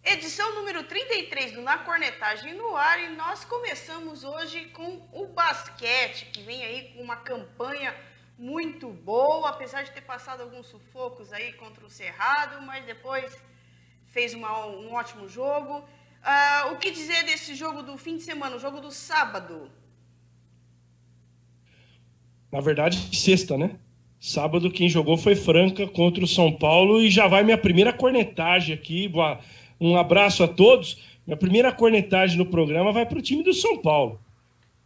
Edição número 33 do Na Cornetagem no ar, e nós começamos hoje com o basquete, que vem aí com uma campanha muito boa, apesar de ter passado alguns sufocos aí contra o Cerrado, mas depois fez um ótimo jogo. O que dizer desse jogo do fim de semana, o jogo do sábado? Na verdade, sexta, né? Sábado quem jogou foi Franca contra o São Paulo e já vai minha primeira cornetagem aqui. Um abraço a todos. Minha primeira cornetagem no programa vai para o time do São Paulo.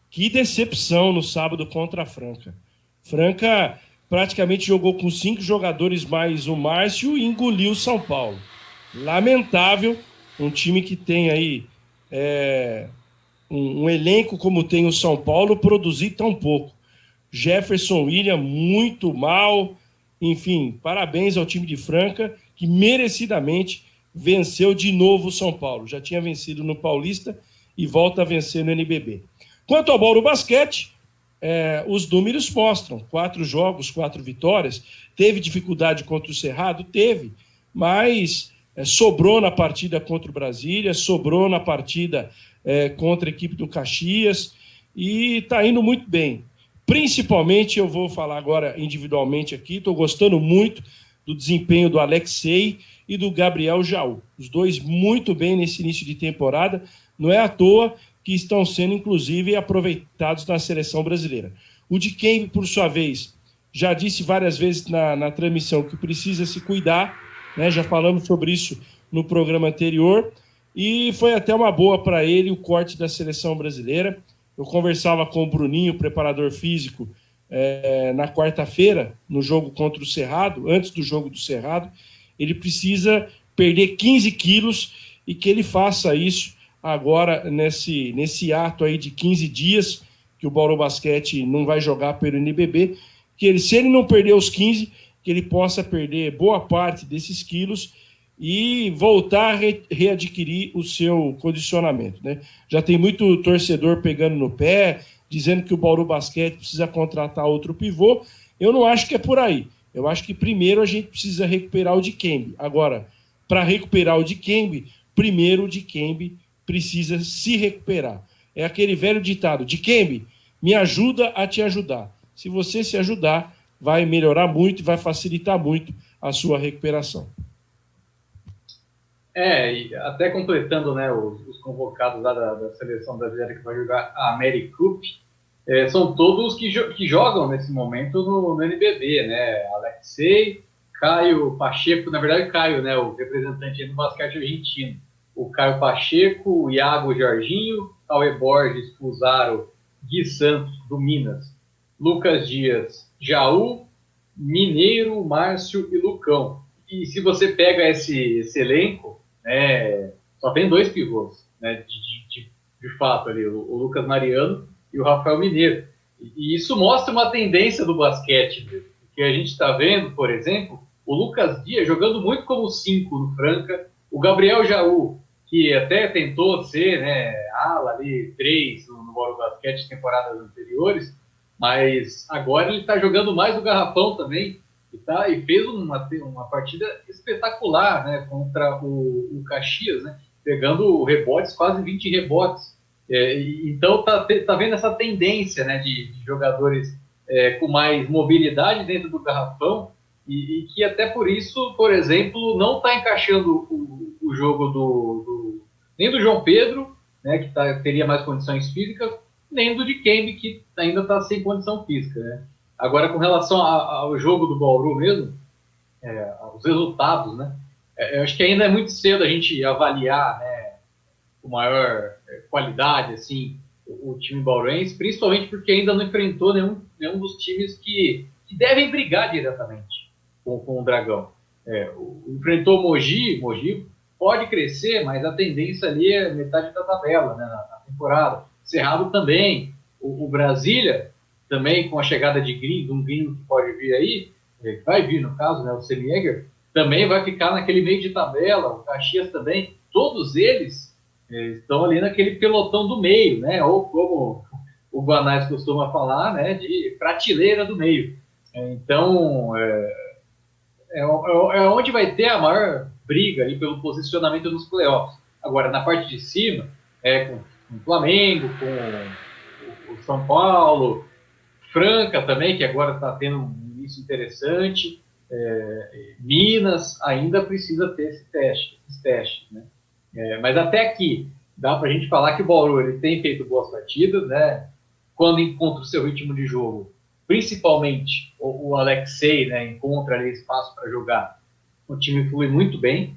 Que decepção no sábado contra a Franca. Franca praticamente jogou com 5 jogadores mais o Márcio e engoliu o São Paulo. Lamentável, um time que tem aí um elenco como tem o São Paulo produzir tão pouco. Jefferson William, muito mal. Enfim, parabéns ao time de Franca, que merecidamente venceu de novo o São Paulo. Já tinha vencido no Paulista e volta a vencer no NBB. Quanto ao Bauru Basquete, os números mostram. 4 jogos, 4 vitórias. Teve dificuldade contra o Cerrado? Teve. Mas sobrou na partida contra o Brasília, sobrou na partida contra a equipe do Caxias e está indo muito bem. Principalmente, eu vou falar agora individualmente aqui, estou gostando muito do desempenho do Alexei e do Gabriel Jaú. Os dois muito bem nesse início de temporada, não é à toa que estão sendo, inclusive, aproveitados na seleção brasileira. O Dikembe, por sua vez, já disse várias vezes na transmissão que precisa se cuidar, né? Já falamos sobre isso no programa anterior, e foi até uma boa para ele o corte da seleção brasileira. Eu conversava com o Bruninho, preparador físico, na quarta-feira, no jogo contra o Cerrado, antes do jogo do Cerrado. Ele precisa perder 15 quilos e que ele faça isso agora nesse ato aí de 15 dias, que o Bauru Basquete não vai jogar pelo NBB, que se ele não perder os 15, que ele possa perder boa parte desses quilos e voltar a readquirir o seu condicionamento, né? Já tem muito torcedor pegando no pé, dizendo que o Bauru Basquete precisa contratar outro pivô. Eu não acho que é por aí. Eu acho que primeiro a gente precisa recuperar o Dikembe. Agora, para recuperar o Dikembe, primeiro o Dikembe precisa se recuperar. É aquele velho ditado: Dikembe, me ajuda a te ajudar. Se você se ajudar, vai melhorar muito e vai facilitar muito a sua recuperação. E até completando, né, os convocados lá da seleção brasileira que vai jogar a AmeriCup, são todos que jogam nesse momento no NBB, né? Alexei, Caio Pacheco, na verdade Caio, né, o representante do basquete argentino, o Caio Pacheco, o Iago Jorginho, Cauê Borges, Fusaro, Gui Santos, do Minas, Lucas Dias, Jaú, Mineiro, Márcio e Lucão. E se você pega esse elenco, só tem 2 pivôs, né, de fato ali, o Lucas Mariano e o Rafael Mineiro. E isso mostra uma tendência do basquete mesmo, que a gente está vendo, por exemplo, o Lucas Dias jogando muito como 5 no Franca, o Gabriel Jaú, que até tentou ser, né, ala ali, 3 no Bauru Basquete em temporadas anteriores, mas agora ele está jogando mais no garrafão também, e fez uma partida espetacular, né, contra o Caxias, né, pegando rebotes, quase 20 rebotes. Então tá vendo essa tendência, né, de jogadores com mais mobilidade dentro do garrafão e que até por isso, por exemplo, não está encaixando o jogo nem do João Pedro, né, que teria mais condições físicas, nem do Dikembe, que ainda está sem condição física, né. Agora, com relação ao jogo do Bauru mesmo, os resultados, né? Eu acho que ainda é muito cedo a gente avaliar, né, com maior qualidade, assim, o time bauruense, principalmente porque ainda não enfrentou nenhum dos times que devem brigar diretamente com o Dragão. Enfrentou o Mogi pode crescer, mas a tendência ali é metade da tabela, né, na temporada. Cerrado também, o Brasília também, com a chegada de um gringo que pode vir aí, vai vir no caso, né, o Semieger, também vai ficar naquele meio de tabela, o Caxias também, todos eles estão ali naquele pelotão do meio, né, ou como o Guanais costuma falar, né, de prateleira do meio. Então, onde vai ter a maior briga ali pelo posicionamento nos playoffs. Agora, na parte de cima, com o Flamengo, com o São Paulo, Franca também, que agora está tendo um início interessante, Minas ainda precisa ter esses testes, né? Mas até aqui, dá para a gente falar que o Bauru ele tem feito boas partidas, né? Quando encontra o seu ritmo de jogo, principalmente o Alexei, né, encontra ali espaço para jogar, o time flui muito bem.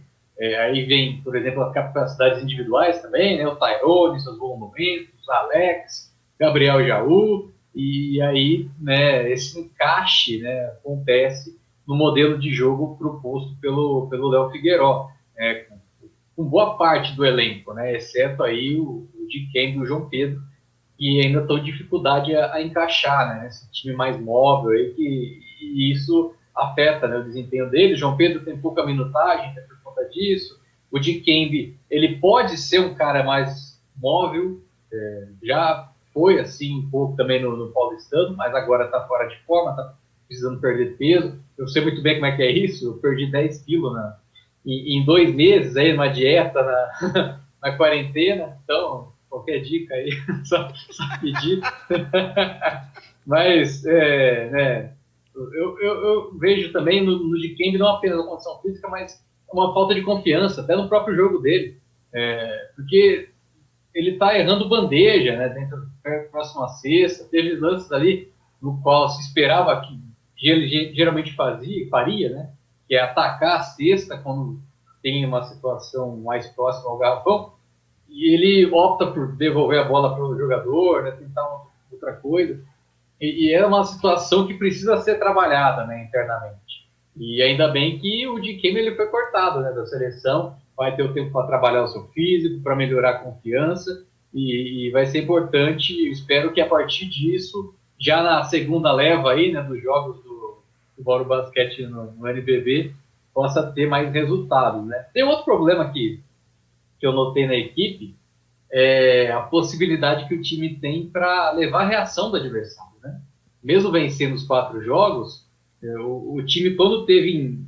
Aí vem, por exemplo, as capacidades individuais também, né? O Tyrone, seus bons momentos, o Alex, Gabriel Jaú, e aí, né, esse encaixe, né, acontece no modelo de jogo proposto pelo Léo Figueiró, com boa parte do elenco, né, exceto aí o Dikembe e o João Pedro, que ainda estão em dificuldade a encaixar, né, esse time mais móvel aí, e isso afeta, né, o desempenho dele. O João Pedro tem pouca minutagem, né, por conta disso. O Dikembe, ele pode ser um cara mais móvel, já foi assim um pouco também no Paulistano, mas agora está fora de forma, está precisando perder peso. Eu sei muito bem como é que é isso, eu perdi 10 quilos em 2 meses, aí numa dieta, na quarentena, então qualquer dica aí, só pedir. Mas, né, eu vejo também no Dikembe não apenas a condição física, mas uma falta de confiança, até no próprio jogo dele, porque ele está errando bandeja, né, dentro da próxima cesta. Teve lances ali no qual se esperava que ele geralmente faria, né, que é atacar a cesta quando tem uma situação mais próxima ao garrafão, e ele opta por devolver a bola para o jogador, né, tentar outra coisa, e é uma situação que precisa ser trabalhada, né, internamente. E ainda bem que o Dikembe ele foi cortado, né, da seleção, vai ter o tempo para trabalhar o seu físico, para melhorar a confiança, e vai ser importante. Espero que a partir disso, já na segunda leva aí, né, dos jogos do Bauru Basquete no NBB, possa ter mais resultados, né. Tem outro problema que eu notei na equipe, a possibilidade que o time tem para levar a reação do adversário, né. Mesmo vencendo os 4 jogos, o time, quando teve em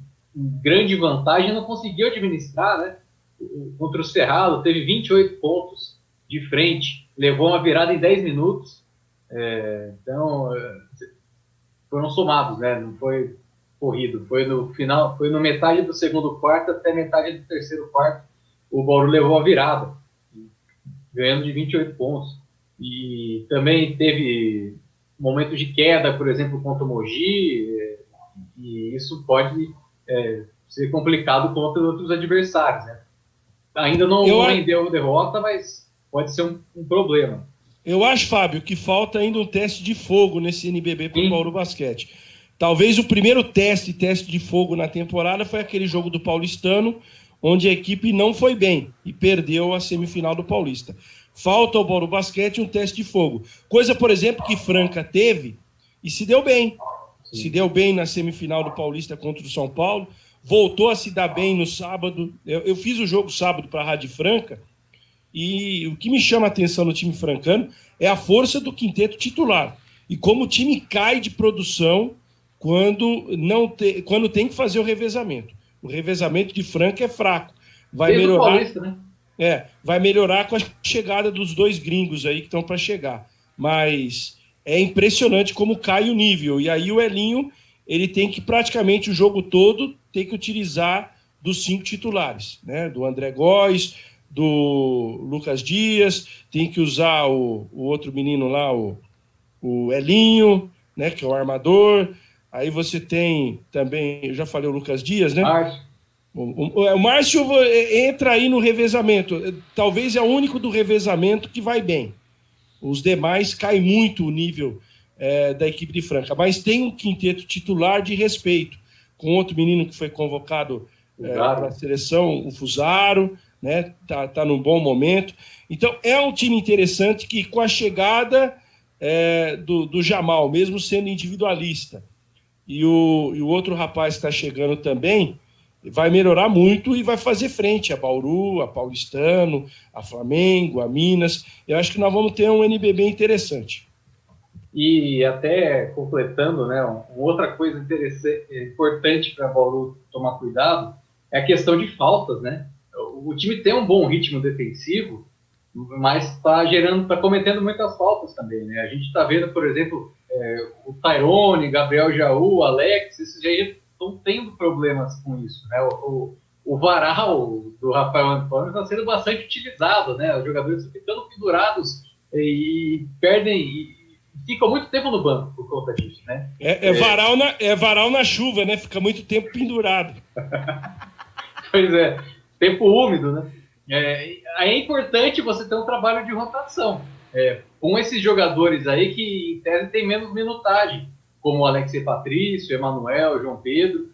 grande vantagem, não conseguiu administrar, né. Contra o Cerrado, teve 28 pontos de frente, levou uma virada em 10 minutos, então foram somados, né, não foi corrido, foi no final, foi no metade do segundo quarto até metade do terceiro quarto, o Bauru levou a virada, ganhando de 28 pontos, e também teve momentos de queda, por exemplo, contra o Mogi, e isso pode ser complicado contra outros adversários, né. Ainda não rendeu a derrota, mas pode ser um problema. Eu acho, Fábio, que falta ainda um teste de fogo nesse NBB para o Bauru Basquete. Talvez o primeiro teste de fogo na temporada foi aquele jogo do Paulistano, onde a equipe não foi bem e perdeu a semifinal do Paulista. Falta ao Bauru Basquete um teste de fogo. Coisa, por exemplo, que Franca teve e se deu bem. Sim. Se deu bem na semifinal do Paulista contra o São Paulo. Voltou a se dar bem no sábado. Eu fiz o jogo sábado para a Rádio Franca e o que me chama a atenção no time francano é a força do quinteto titular. E como o time cai de produção quando tem que fazer o revezamento. O revezamento de Franca é fraco. Vai melhorar, Paulista, né? Vai melhorar com a chegada dos 2 gringos aí que estão para chegar. Mas é impressionante como cai o nível. E aí o Elinho ele tem que praticamente o jogo todo ter que utilizar dos 5 titulares, né? Do André Góes, do Lucas Dias, tem que usar o outro menino lá, o Elinho, né? Que é o armador. Aí você tem também, eu já falei o Lucas Dias, né? O Márcio entra aí no revezamento. Talvez é o único do revezamento que vai bem. Os demais cai muito o nível da equipe de Franca. Mas tem um quinteto titular de respeito, com outro menino que foi convocado para a seleção, o Fusaro, né? Tá num bom momento. Então, é um time interessante que, com a chegada do Jamal, mesmo sendo individualista, e o outro rapaz que está chegando também, vai melhorar muito e vai fazer frente a Bauru, a Paulistano, a Flamengo, a Minas. Eu acho que nós vamos ter um NBB interessante. E até completando, né, uma outra coisa importante para Bauru tomar cuidado é a questão de faltas, né? O time tem um bom ritmo defensivo, mas está cometendo muitas faltas também, né? A gente está vendo, por exemplo, o Tyrone, Gabriel Jaú, Alex, esses aí estão tendo problemas com isso, né? O Varal do Rafael Antônio está sendo bastante utilizado, né? Os jogadores estão ficando pendurados e perdem e ficam muito tempo no banco por conta disso, né? Varal na chuva, né? Fica muito tempo pendurado. Pois é, tempo úmido, né? Aí é importante você ter um trabalho de rotação. Com esses jogadores aí que, em tese, tem menos minutagem, como o Alexei Patrício, Emanuel, João Pedro,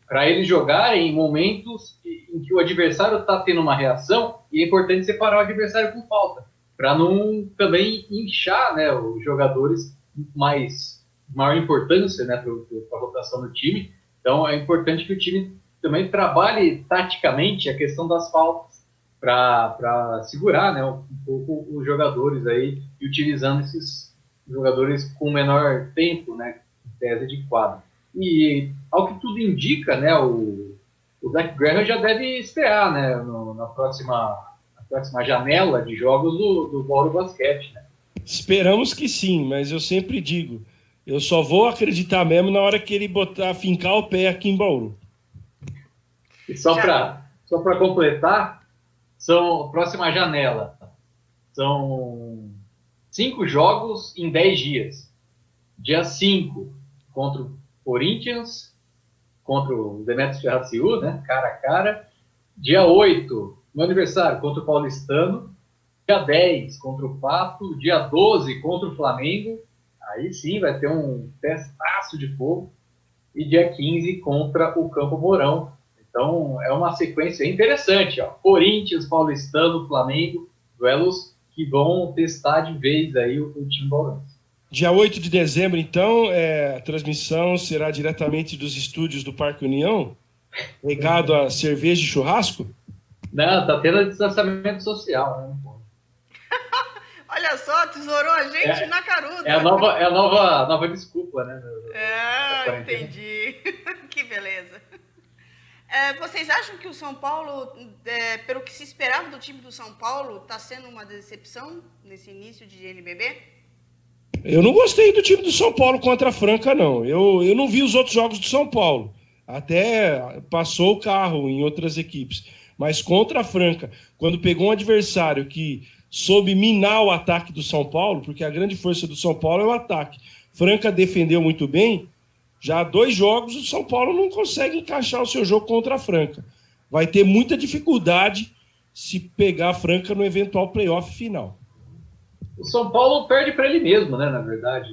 para eles jogarem em momentos em que o adversário está tendo uma reação, e é importante separar o adversário com falta, para não também inchar, né, os jogadores maior importância, né, para a rotação do time. Então é importante que o time também trabalhe taticamente a questão das faltas, para segurar, né, um pouco os jogadores aí, e utilizando esses jogadores com menor tempo, né, em tese de quadro. E, ao que tudo indica, né, o Zach Graham já deve estrear, né, na próxima janela de jogos do Bauru Basquete, né? Esperamos que sim, mas eu sempre digo, eu só vou acreditar mesmo na hora que ele fincar o pé aqui em Bauru. E só para completar, a próxima janela são 5 jogos em 10 dias. Dia 5 contra o Corinthians, contra o Demetrius Ferraciú, né, cara a cara. Dia 8, meu aniversário, contra o Paulistano. Dia 10 contra o Pato. Dia 12 contra o Flamengo. Aí sim vai ter um testaço de fogo. E dia 15 contra o Campo Mourão. Então é uma sequência interessante, ó. Corinthians, Paulistano, Flamengo, duelos que vão testar de vez aí o time bauruense. Dia 8 de dezembro, então, a transmissão será diretamente dos estúdios do Parque União, ligado a cerveja e churrasco? Não, tá tendo distanciamento social, né? Olha só, tesourou a gente na caruda. É a nova desculpa, né? Entendi. Que beleza. Vocês acham que o São Paulo, pelo que se esperava do time do São Paulo, está sendo uma decepção nesse início de NBB? Eu não gostei do time do São Paulo contra a Franca, não. Eu não vi os outros jogos do São Paulo. Até passou o carro em outras equipes. Mas contra a Franca, quando pegou um adversário que soube minar o ataque do São Paulo, porque a grande força do São Paulo é o ataque. Franca defendeu muito bem. Já há 2 jogos o São Paulo não consegue encaixar o seu jogo contra a Franca. Vai ter muita dificuldade se pegar a Franca no eventual playoff final. O São Paulo perde para ele mesmo, né, na verdade.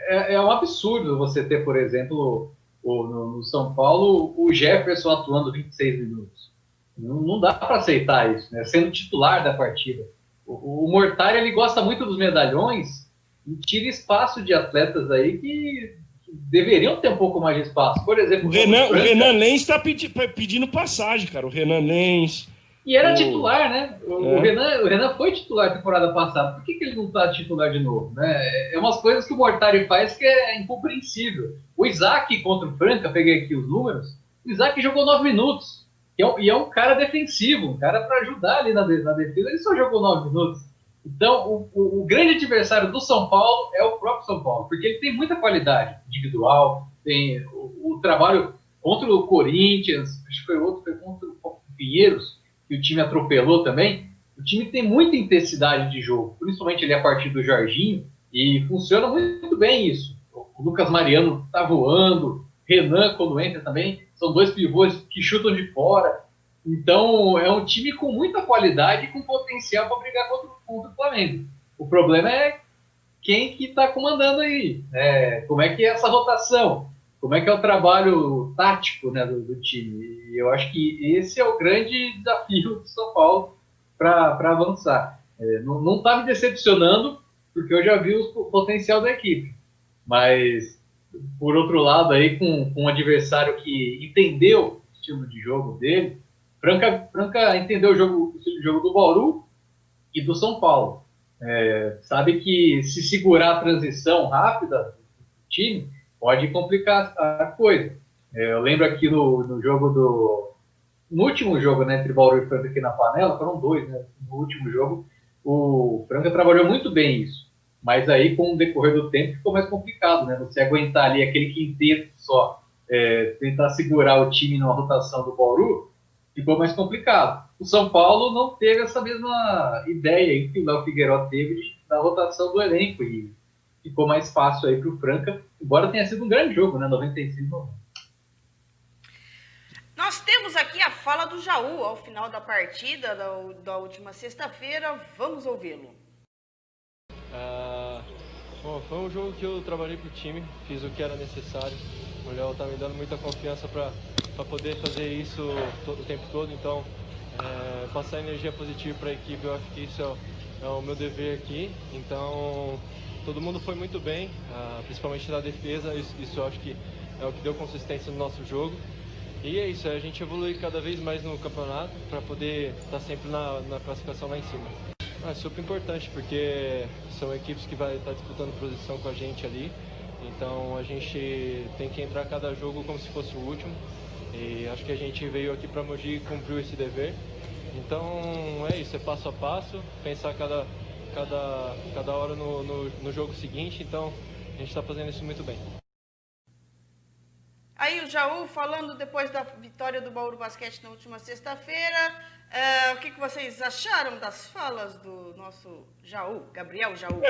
É um absurdo você ter, por exemplo, no São Paulo, o Jefferson atuando 26 minutos. Não dá para aceitar isso, né? Sendo titular da partida. O Mortari, ele gosta muito dos medalhões e tira espaço de atletas aí que deveriam ter um pouco mais de espaço. Por exemplo, o Renan Lenz está pedindo passagem, cara. O Renan Lenz... E era titular, né? O Renan foi titular temporada passada. Por que ele não está titular de novo? Né? É umas coisas que o Mortari faz que é incompreensível. O Isaac contra o Franca, peguei aqui os números, o Isaac jogou 9 minutos. E é um cara defensivo, um cara para ajudar ali na defesa, ele só jogou 9 minutos. Então, o grande adversário do São Paulo é o próprio São Paulo, porque ele tem muita qualidade individual, tem o trabalho contra o Corinthians, acho que foi contra o Pinheiros, que o time atropelou também. O time tem muita intensidade de jogo, principalmente ali a partir do Jorginho, e funciona muito bem isso. O Lucas Mariano tá voando, Renan quando entra também, são 2 pivôs que chutam de fora. Então é um time com muita qualidade e com potencial para brigar contra o Flamengo. O problema é quem que está comandando aí, como é que é essa rotação, como é que é o trabalho tático, né, do time. E eu acho que esse é o grande desafio do São Paulo para avançar. Não está me decepcionando, porque eu já vi o potencial da equipe. Mas, por outro lado, aí, com um adversário que entendeu o estilo de jogo dele, Franca entendeu o estilo de jogo do Bauru e do São Paulo. Sabe que se segurar a transição rápida do time, pode complicar a coisa. Eu lembro aqui no jogo no último jogo, né, entre Bauru e Franca aqui na Panela, foram 2, né? No último jogo, o Franca trabalhou muito bem isso. Mas aí, com o decorrer do tempo, ficou mais complicado, né? Você aguentar ali aquele quinteto só, tentar segurar o time numa rotação do Bauru, ficou mais complicado. O São Paulo não teve essa mesma ideia aí que o Léo Figueiró teve da rotação do elenco e ficou mais fácil aí para o Franca, embora tenha sido um grande jogo, né? 95-90. Nós temos aqui a fala do Jaú ao final da partida da última sexta-feira. Vamos ouvi-lo. Bom, foi um jogo que eu trabalhei pro time, fiz o que era necessário. O Léo tá me dando muita confiança para poder fazer isso o tempo todo, então passar energia positiva para a equipe, eu acho que isso é o meu dever aqui. Então todo mundo foi muito bem, principalmente na defesa, isso eu acho que é o que deu consistência no nosso jogo. E é isso, a gente evoluir cada vez mais no campeonato para poder estar sempre na classificação lá em cima. É super importante porque são equipes que vai estar disputando posição com a gente ali, então a gente tem que entrar cada jogo como se fosse o último e acho que a gente veio aqui para Mogi e cumpriu esse dever. Então é isso, é passo a passo, pensar cada hora no jogo seguinte, então a gente está fazendo isso muito bem. Aí o Jaú, falando depois da vitória do Bauru Basquete na última sexta-feira, o que vocês acharam das falas do nosso Jaú, Gabriel Jaú?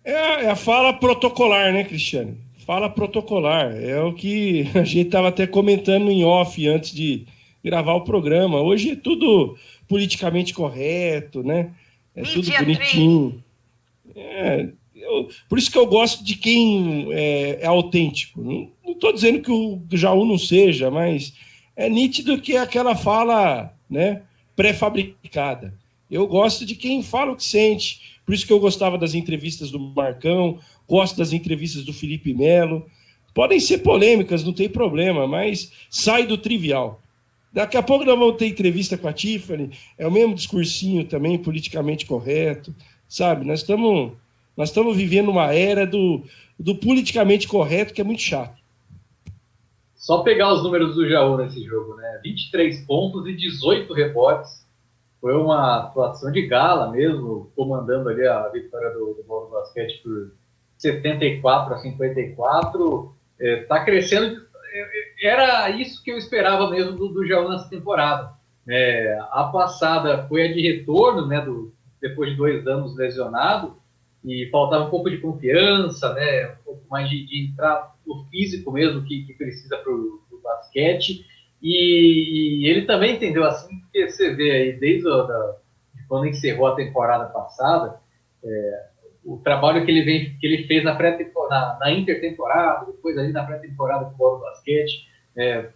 É a fala protocolar, né, Cristiane? Fala protocolar. É o que a gente estava até comentando em off antes de gravar o programa. Hoje é tudo politicamente correto, né? É tudo bonitinho. Por isso que eu gosto de quem é autêntico. Não estou dizendo que o Jaú não seja, mas é nítido que é aquela fala, né, pré-fabricada. Eu gosto de quem fala o que sente. Por isso que eu gostava das entrevistas do Marcão, gosto das entrevistas do Felipe Melo. Podem ser polêmicas, não tem problema, mas sai do trivial. Daqui a pouco nós vamos ter entrevista com a Tiffany, é o mesmo discursinho também, politicamente correto, sabe? Nós estamos vivendo uma era do politicamente correto, que é muito chato. Só pegar os números do Jaú nesse jogo, né? 23 pontos e 18 rebotes. Foi uma atuação de gala mesmo, comandando ali a vitória do Bauru Basquete por 74-54. Tá crescendo. Era isso que eu esperava mesmo do Jaú nessa temporada. A passada foi a de retorno, né? Depois de 2 anos lesionado, e faltava um pouco de confiança, né? Um pouco mais de entrar no físico mesmo que precisa para o basquete. E ele também entendeu assim, porque você vê aí, desde quando encerrou a temporada passada, o trabalho que ele fez na intertemporada, depois ali na pré-temporada com o Bauru Basquete,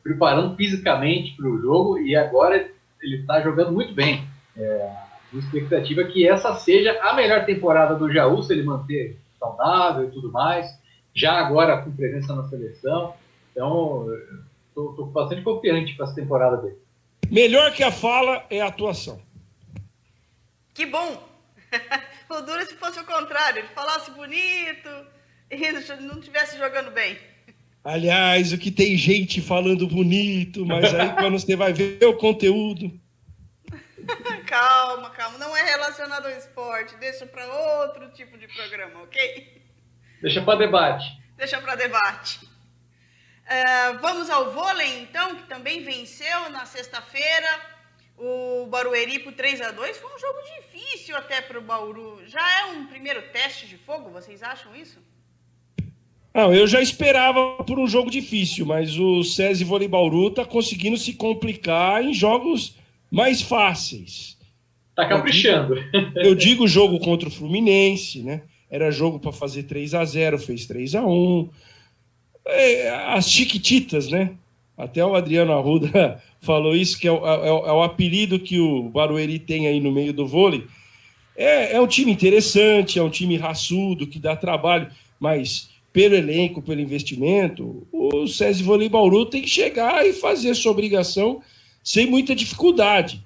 preparando fisicamente para o jogo, e agora ele está jogando muito bem. A expectativa é que essa seja a melhor temporada do Jaú, se ele manter saudável e tudo mais, já agora com presença na seleção. Então, estou bastante confiante com essa temporada dele. Melhor que a fala é a atuação. Que bom! O duro se fosse o contrário, ele falasse bonito e não estivesse jogando bem. Aliás, o que tem gente falando bonito, mas aí quando você vai ver o conteúdo... Calma, não é relacionado ao esporte, deixa para outro tipo de programa, ok? Deixa para debate. Vamos ao vôlei, então, que também venceu na sexta-feira o Barueri por 3-2. Foi um jogo difícil até para o Bauru. Já é um primeiro teste de fogo, vocês acham isso? Não, eu já esperava por um jogo difícil, mas o SESI Vôlei Bauru está conseguindo se complicar em jogos mais fáceis. Tá caprichando. Eu digo jogo contra o Fluminense, né? Era jogo para fazer 3-0, fez 3-1. As chiquititas, né? Até o Adriano Arruda falou isso, que é o apelido que o Barueri tem aí no meio do vôlei. É um time interessante, é um time raçudo, que dá trabalho, mas pelo elenco, pelo investimento, o SESI Vôlei Bauru tem que chegar e fazer sua obrigação sem muita dificuldade.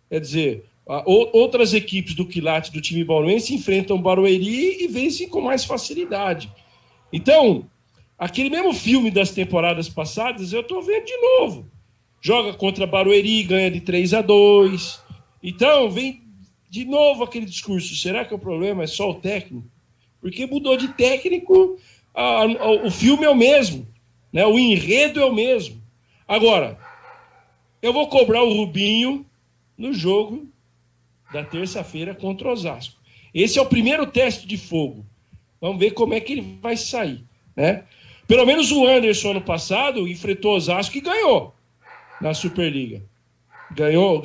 Quer dizer, outras equipes do quilate do time bauruense enfrentam o Barueri e vencem com mais facilidade. Então, aquele mesmo filme das temporadas passadas, eu estou vendo de novo. Joga contra Barueri, ganha de 3-2. Então, vem de novo aquele discurso. Será que o problema é só o técnico? Porque mudou de técnico, o filme é o mesmo, né? O enredo é o mesmo. Agora, eu vou cobrar o Rubinho no jogo da terça-feira contra o Osasco. Esse é o primeiro teste de fogo. Vamos ver como é que ele vai sair, né? Pelo menos o Anderson, ano passado, enfrentou o Osasco e ganhou na Superliga. Ganhou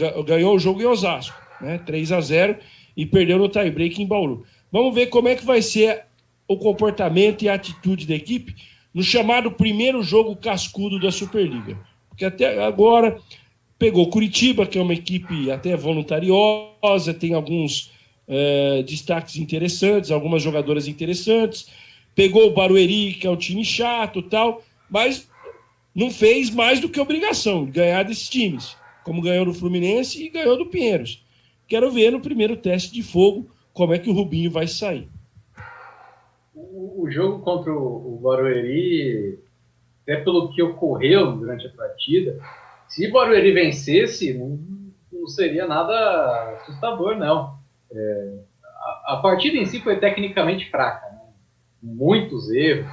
o jogo em Osasco, né? 3-0 e perdeu no tie-break em Bauru. Vamos ver como é que vai ser o comportamento e a atitude da equipe no chamado primeiro jogo cascudo da Superliga. Porque até agora pegou Curitiba, que é uma equipe até voluntariosa, tem alguns destaques interessantes, algumas jogadoras interessantes. Pegou o Barueri, que é um time chato e tal, mas não fez mais do que obrigação de ganhar desses times, como ganhou do Fluminense e ganhou do Pinheiros. Quero ver no primeiro teste de fogo como é que o Rubinho vai sair. O jogo contra o Barueri, até pelo que ocorreu durante a partida, se o Barueri vencesse, não seria nada assustador, não. A partida em si foi tecnicamente fraca, né? Muitos erros.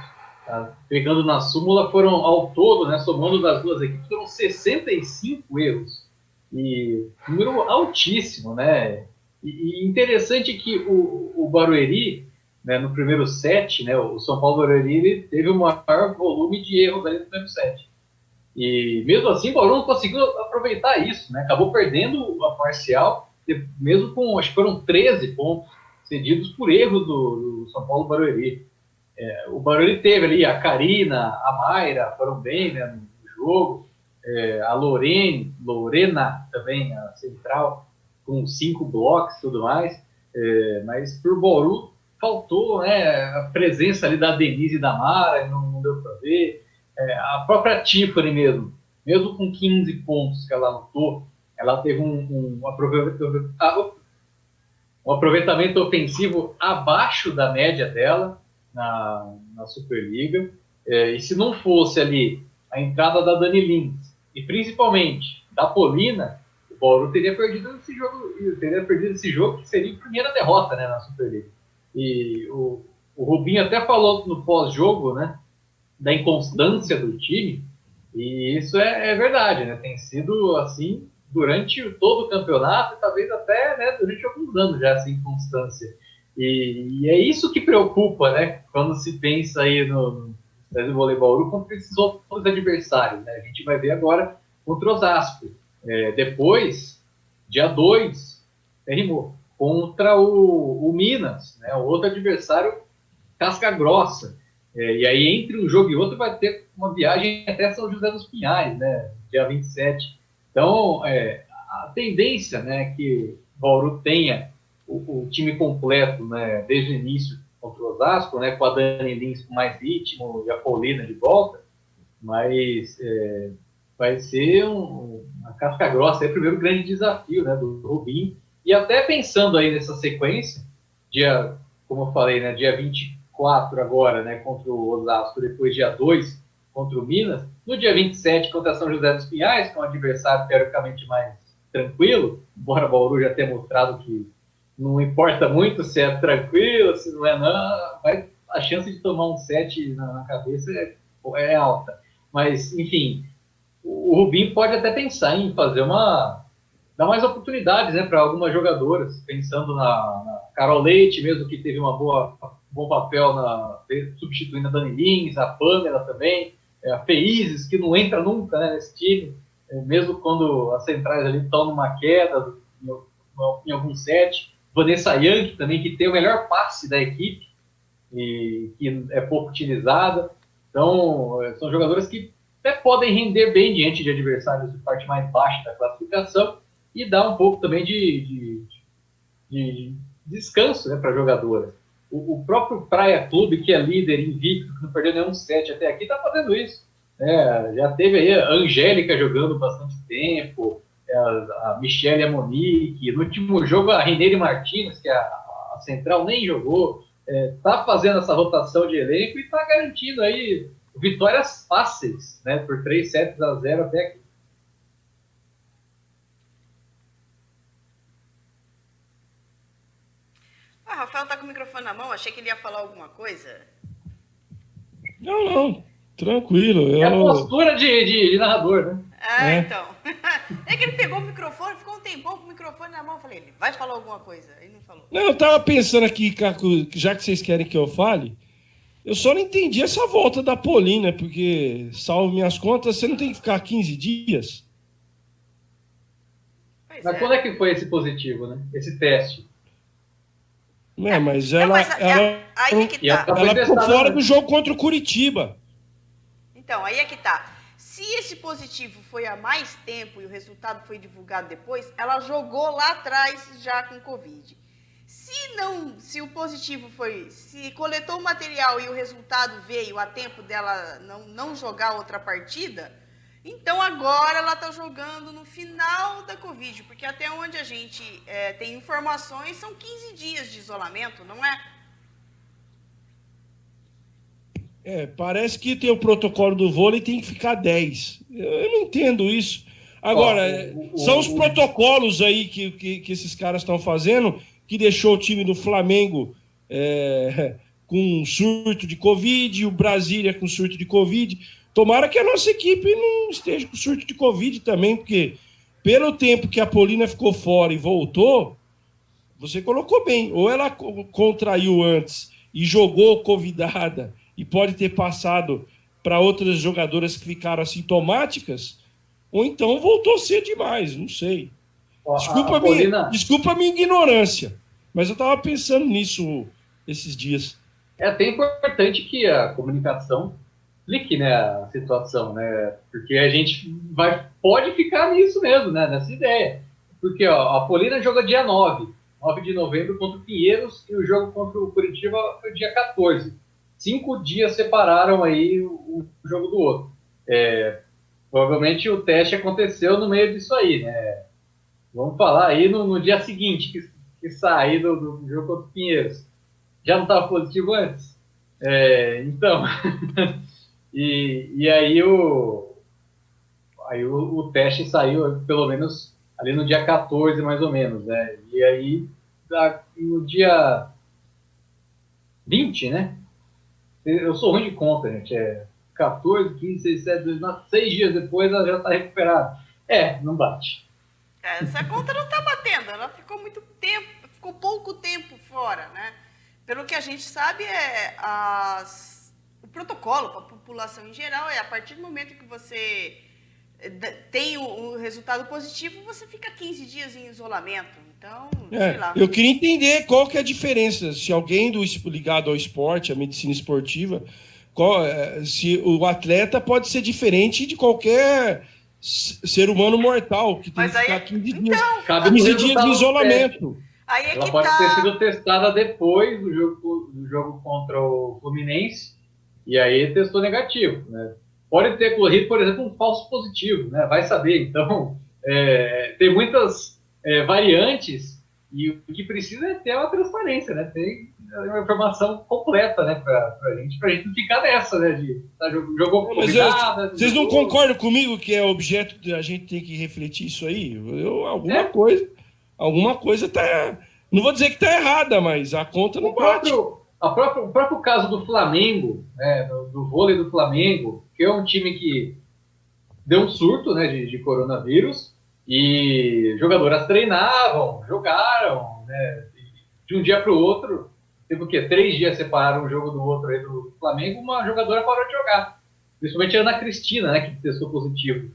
Pegando na súmula, foram ao todo, né, somando das duas equipes, foram 65 erros. E número altíssimo, né? E interessante que o Barueri, né, no primeiro set, né, o São Paulo Barueri, ele teve o maior volume de erros ali no primeiro set. E mesmo assim, o Bauru não conseguiu aproveitar isso, né? Acabou perdendo a parcial, mesmo com, acho que foram 13 pontos cedidos por erro do São Paulo Barueri. O Barueri teve ali a Karina, a Mayra, foram bem, né, no jogo. A Lorena também, a central, com 5 blocos e tudo mais. Mas por Bauru faltou, né, a presença ali da Denise e da Mara, não deu para ver. A própria Tiffany mesmo com 15 pontos que ela anotou, ela teve um aproveitamento ofensivo abaixo da média dela na Superliga. E se não fosse ali a entrada da Dani Lins e principalmente da Polina, o Bauru teria perdido esse jogo, que seria a primeira derrota, né, na Superliga. E o Rubinho até falou no pós-jogo, né, da inconstância do time, e isso é verdade, né? Tem sido assim durante todo o campeonato e talvez até, né, durante alguns anos já essa inconstância. E é isso que preocupa, né, quando se pensa aí no Brasil Vôlei Bauru contra esses outros adversários, né? A gente vai ver agora contra o Osasco. Depois, dia 2, rimou, contra o Minas, né, o outro adversário casca grossa. E aí, entre um jogo e outro, vai ter uma viagem até São José dos Pinhais, né, dia 27. Então, a tendência, né, que o Bauru tenha o time completo, né, desde o início contra o Osasco, né, com a Dani Lins com mais ritmo e a Paulina de volta, mas vai ser uma casca grossa, é o primeiro grande desafio, né, do Rubinho. E até pensando aí nessa sequência, como eu falei, né, dia 24 agora, né, contra o Osasco, depois dia 2 contra o Minas, no dia 27 contra São José dos Pinhais, que é um adversário teoricamente mais tranquilo, embora o Bauru já tenha mostrado que não importa muito se é tranquilo, se não é não, mas a chance de tomar um 7 na cabeça é alta. Mas, enfim, o Rubinho pode até pensar em fazer dar mais oportunidades, né, para algumas jogadoras, pensando na Carol Leite mesmo, que teve bom papel substituindo a Dani Lins, a Pamela também, a Feizes, que não entra nunca, né, nesse time, mesmo quando as centrais ali estão numa queda em algum set. Vanessa Young também, que tem o melhor passe da equipe e que é pouco utilizada. Então, são jogadores que até podem render bem diante de adversários de parte mais baixa da classificação e dar um pouco também de descanso, né, para a jogadora. O próprio Praia Clube, que é líder invicto, que não perdeu nenhum set até aqui, está fazendo isso. Já teve aí a Angélica jogando bastante tempo, a Michelle e a Monique. No último jogo, a Reneire Martins, que a central nem jogou, está fazendo essa rotação de elenco e está garantindo aí vitórias fáceis, né? Por 3-0 até aqui. Rafael tá com o microfone na mão, achei que ele ia falar alguma coisa. Não, tranquilo. É a postura de narrador, né? Então. É que ele pegou o microfone, ficou um tempão com o microfone na mão. Eu falei, ele vai falar alguma coisa? Ele não falou. Não, eu tava pensando aqui, Caco, já que vocês querem que eu fale, eu só não entendi essa volta da Polina, porque, salvo minhas contas, você não tem que ficar 15 dias? Mas quando é que foi esse positivo, né? Esse teste? Mas ela ficou fora do jogo contra o Curitiba. Então, aí é que tá. Se esse positivo foi há mais tempo e o resultado foi divulgado depois, ela jogou lá atrás já com Covid. Se o positivo se coletou o material e o resultado veio a tempo dela não jogar outra partida, então agora ela está jogando no final da Covid, porque até onde a gente tem informações, são 15 dias de isolamento, não é? Parece que tem o protocolo do vôlei tem que ficar 10. Eu não entendo isso. Agora, são os protocolos aí que esses caras estão fazendo que deixou o time do Flamengo com surto de Covid, o Brasília com surto de Covid. Tomara que a nossa equipe não esteja com surto de Covid também, porque pelo tempo que a Polina ficou fora e voltou, você colocou bem. Ou ela contraiu antes e jogou covidada e pode ter passado para outras jogadoras que ficaram assintomáticas, ou então voltou cedo demais, não sei. Desculpa a minha ignorância, mas eu estava pensando nisso esses dias. É até importante que a comunicação explique, né, a situação, né, porque a gente pode ficar nisso mesmo, né, nessa ideia. Porque a Polina joga dia 9 de novembro contra o Pinheiros e o jogo contra o Curitiba foi dia 14. 5 dias separaram aí o jogo do outro. Provavelmente o teste aconteceu no meio disso aí, né? Vamos falar aí no dia seguinte que sair do jogo contra o Pinheiros. Já não estava positivo antes? Então, e aí o teste saiu pelo menos ali no dia 14, mais ou menos, né? E aí no dia 20, né? Eu sou ruim de conta, gente. 14, 15, 16, 17, 19, 6 dias depois ela já está recuperada. Não bate. Essa conta não está batendo. Ela ficou ficou pouco tempo fora, né? Pelo que a gente sabe, o protocolo para a população em geral a partir do momento que você tem o resultado positivo, você fica 15 dias em isolamento. Então, sei lá. Eu queria entender qual que é a diferença. Se alguém ligado ao esporte, à medicina esportiva, se o atleta pode ser diferente de qualquer ser humano mortal, que tem que ficar 15 dias. 15 dias de isolamento. Aí ela pode ter sido testada depois do jogo contra o Fluminense, e aí testou negativo, né? Pode ter corrido, por exemplo, um falso positivo, né? Vai saber. Então, tem muitas variantes, e o que precisa é ter uma transparência, né? Tem uma informação completa, né? Pra gente não ficar nessa, né? Jogou combinada. Vocês não concordam comigo que é objeto de a gente ter que refletir isso aí? Alguma coisa tá... Não vou dizer que tá errada, mas a conta não bate. O próprio caso do Flamengo, né, do vôlei do Flamengo, que é um time que deu um surto, né, de coronavírus, e jogadoras treinavam, jogaram, né, de um dia para o outro, teve o quê? 3 dias separaram um jogo do outro aí do Flamengo, uma jogadora parou de jogar. Principalmente a Ana Cristina, né, que testou positivo,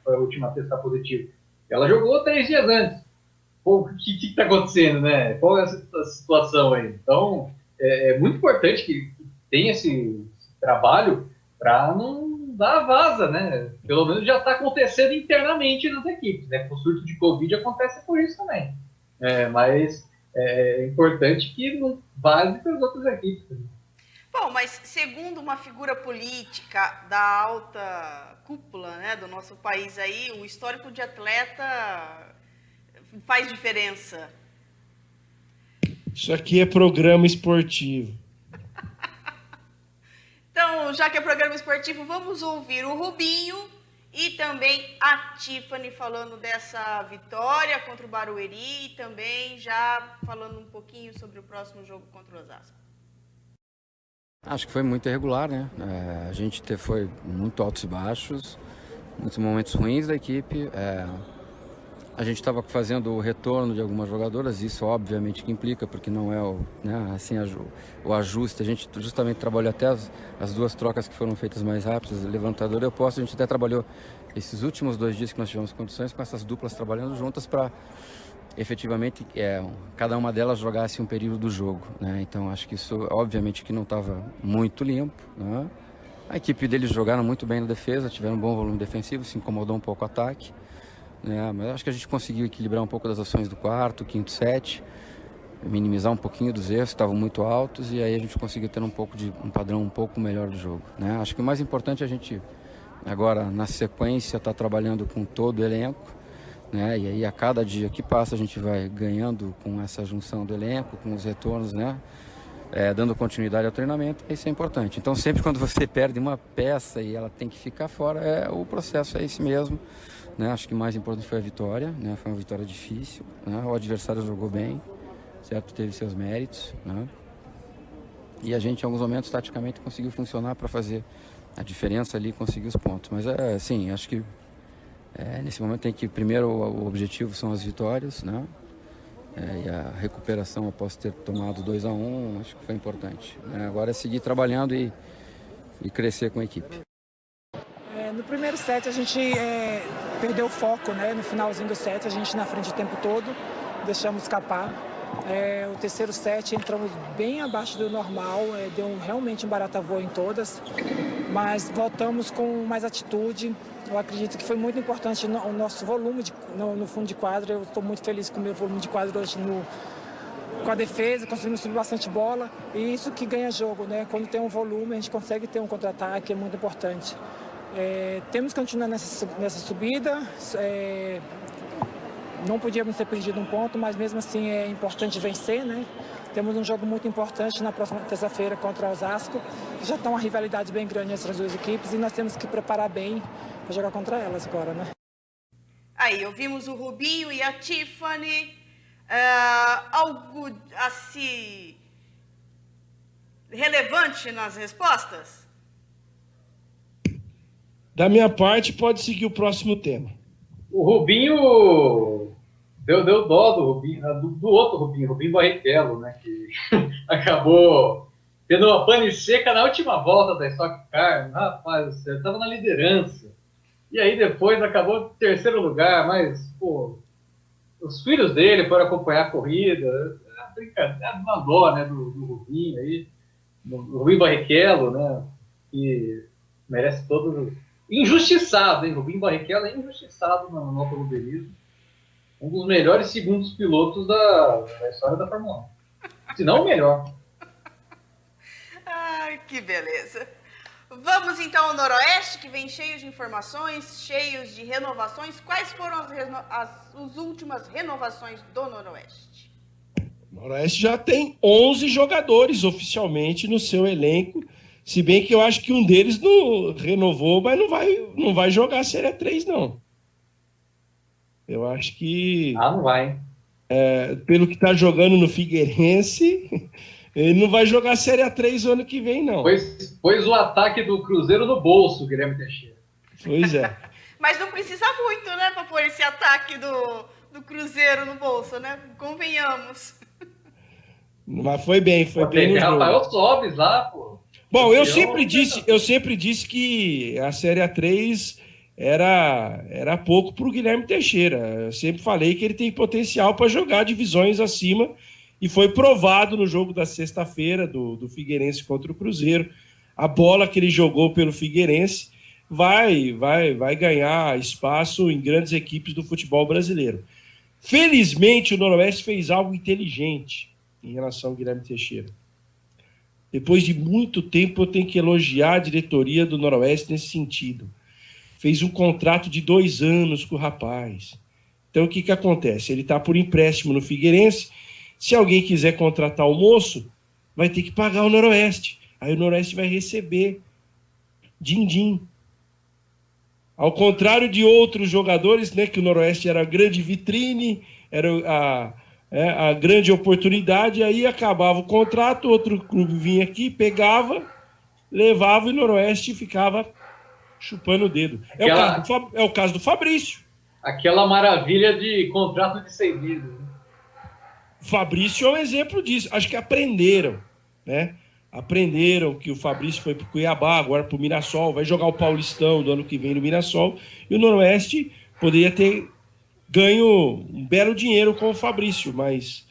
foi a última a testar positivo. Ela jogou 3 dias antes. Pô, o que está acontecendo, né? Qual é a situação aí? Então, é muito importante que tenha esse trabalho para não dar vaza, né? Pelo menos já está acontecendo internamente nas equipes, né? O surto de Covid acontece por isso também. Mas é importante que não vaze para as outras equipes. Bom, mas segundo uma figura política da alta cúpula, né, do nosso país aí, o histórico de atleta faz diferença. Isso aqui é programa esportivo. Então, então, já que é programa esportivo, vamos ouvir o Rubinho e também a Tiffany falando dessa vitória contra o Barueri e também já falando um pouquinho sobre o próximo jogo contra o Osasco. Acho que foi muito irregular, né? A gente foi muito altos e baixos, muitos momentos ruins da equipe. A gente estava fazendo o retorno de algumas jogadoras, isso obviamente que implica, porque não é o ajuste. A gente justamente trabalhou até as duas trocas que foram feitas mais rápidas, levantador e oposto. A gente até trabalhou esses últimos 2 dias que nós tivemos condições com essas duplas trabalhando juntas para efetivamente cada uma delas jogasse um período do jogo, né? Então acho que isso obviamente que não estava muito limpo, né? A equipe deles jogaram muito bem na defesa, tiveram um bom volume defensivo, se incomodou um pouco o ataque. Mas acho que a gente conseguiu equilibrar um pouco das ações do quarto, quinto set, minimizar um pouquinho dos erros que estavam muito altos e aí a gente conseguiu ter um padrão um pouco melhor do jogo, né? Acho que o mais importante é a gente agora na sequência estar trabalhando com todo o elenco, né? E aí a cada dia que passa a gente vai ganhando com essa junção do elenco, com os retornos, né? Dando continuidade ao treinamento, isso é importante. Então sempre quando você perde uma peça e ela tem que ficar fora, o processo é esse mesmo. Né? Acho que o mais importante foi a vitória, né? Foi uma vitória difícil, né? O adversário jogou bem, certo? Teve seus méritos, né? E a gente em alguns momentos taticamente conseguiu funcionar para fazer a diferença ali e conseguir os pontos. Mas assim, acho que nesse momento tem que, primeiro o objetivo são as vitórias, né? E a recuperação após ter tomado 2-1, acho que foi importante, né? Agora é seguir trabalhando e crescer com a equipe. No primeiro set a gente perdeu o foco, né? No finalzinho do set a gente na frente o tempo todo, deixamos escapar. O terceiro set entramos bem abaixo do normal, deu realmente um barata voa em todas, mas voltamos com mais atitude. Eu acredito que foi muito importante o nosso volume no fundo de quadra. Eu estou muito feliz com o meu volume de quadra hoje com a defesa, conseguimos subir bastante bola e isso que ganha jogo, né? Quando tem um volume a gente consegue ter um contra-ataque, é muito importante. Temos que continuar nessa subida, não podíamos ter perdido um ponto, mas mesmo assim é importante vencer, né? Temos um jogo muito importante na próxima terça-feira contra o Osasco, que já está uma rivalidade bem grande entre as duas equipes e nós temos que preparar bem para jogar contra elas agora, né? Aí, ouvimos o Rubinho e a Tiffany. Algo assim relevante nas respostas? Da minha parte, pode seguir o próximo tema. O Rubinho deu dó do Rubinho, do outro Rubinho Barrichello, né? Que acabou tendo uma pane seca na última volta da Stock Car. Rapaz, ele estava na liderança. E aí depois acabou em terceiro lugar, mas, pô, os filhos dele foram acompanhar a corrida. É brincadeira, uma dó, né, do Rubinho aí. Do Rubinho Barrichello, né? Que merece todo... Injustiçado, hein? Rubinho Barrichello é injustiçado no automobilismo. Um dos melhores segundos pilotos da história da Fórmula 1. Se não o melhor. Ai, que beleza. Vamos então ao Noroeste, que vem cheio de informações, cheios de renovações. Quais foram as últimas renovações do Noroeste? O Noroeste já tem 11 jogadores oficialmente no seu elenco. Se bem que eu acho que um deles não renovou, mas não vai jogar a Série 3, não. Eu acho que... não vai. Pelo que está jogando no Figueirense, ele não vai jogar a Série 3 o ano que vem, não. Pôs o ataque do Cruzeiro no bolso, Guilherme Teixeira. Pois é. Mas não precisa muito, né, para pôr esse ataque do Cruzeiro no bolso, né? Convenhamos. Mas foi bem no jogo. Rafael Sobes lá, pô. Bom, eu sempre disse que a Série 3 era pouco para o Guilherme Teixeira. Eu sempre falei que ele tem potencial para jogar divisões acima e foi provado no jogo da sexta-feira do Figueirense contra o Cruzeiro. A bola que ele jogou pelo Figueirense vai ganhar espaço em grandes equipes do futebol brasileiro. Felizmente, o Noroeste fez algo inteligente em relação ao Guilherme Teixeira. Depois de muito tempo, eu tenho que elogiar a diretoria do Noroeste nesse sentido. Fez um contrato de 2 anos com o rapaz. Então, o que acontece? Ele está por empréstimo no Figueirense. Se alguém quiser contratar o moço, vai ter que pagar o Noroeste. Aí o Noroeste vai receber din-din. Ao contrário de outros jogadores, né, que o Noroeste era a grande vitrine, era a grande oportunidade, aí acabava o contrato, outro clube vinha aqui, pegava, levava e o Noroeste ficava chupando o dedo. É o caso do Fabrício. Aquela maravilha de contrato de 6 meses. Né? Fabrício é um exemplo disso. Acho que aprenderam, né? Aprenderam que o Fabrício foi para o Cuiabá, agora para o Mirassol, vai jogar o Paulistão do ano que vem no Mirassol, e o Noroeste poderia ter ganho um belo dinheiro com o Fabrício, mas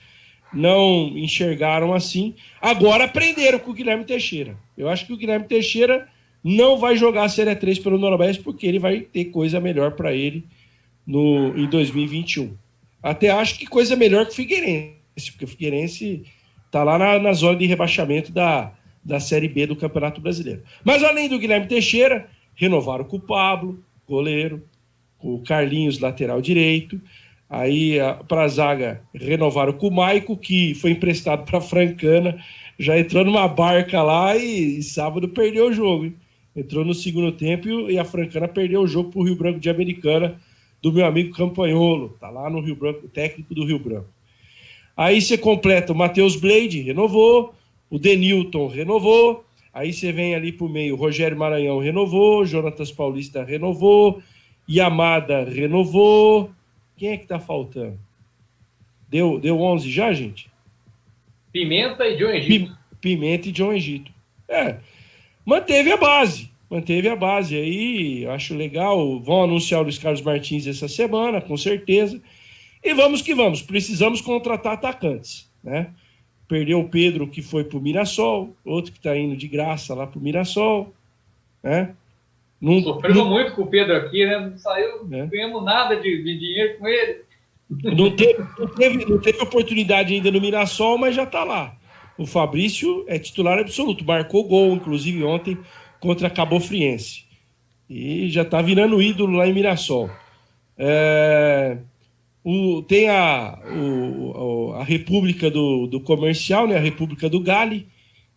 não enxergaram assim. Agora aprenderam com o Guilherme Teixeira. Eu acho que o Guilherme Teixeira não vai jogar a Série 3 pelo Noroeste, porque ele vai ter coisa melhor para ele em 2021. Até acho que coisa melhor que o Figueirense, porque o Figueirense está lá na zona de rebaixamento da Série B do Campeonato Brasileiro. Mas além do Guilherme Teixeira, renovaram com o Pablo, goleiro, com o Carlinhos, lateral direito. Aí, para a zaga, renovaram com o Maico, que foi emprestado para a Francana, já entrou numa barca lá e sábado perdeu o jogo. Hein? Entrou no segundo tempo e a Francana perdeu o jogo para o Rio Branco de Americana, do meu amigo Campanholo. Está lá no Rio Branco, o técnico do Rio Branco. Aí você completa o Matheus Blade, renovou, o Denilton renovou, aí você vem ali para o meio, o Rogério Maranhão renovou, Jonatas Paulista renovou, Yamada renovou. Quem é que tá faltando? Deu 11 já, gente? Pimenta e John Egito. Pimenta e John Egito. Manteve a base aí, acho legal. Vão anunciar o Luiz Carlos Martins essa semana, com certeza. E vamos que vamos, precisamos contratar atacantes, né? Perdeu o Pedro, que foi pro Mirassol, outro que tá indo de graça lá pro Mirassol, né? Sofremos muito com o Pedro aqui, né? Não saiu, não ganhamos nada de dinheiro com ele. Não teve oportunidade ainda no Mirassol, mas já tá lá. O Fabrício é titular absoluto, marcou gol, inclusive ontem, contra a Cabofriense. E já tá virando ídolo lá em Mirassol. Tem a República do Comercial, né? A República do Gale,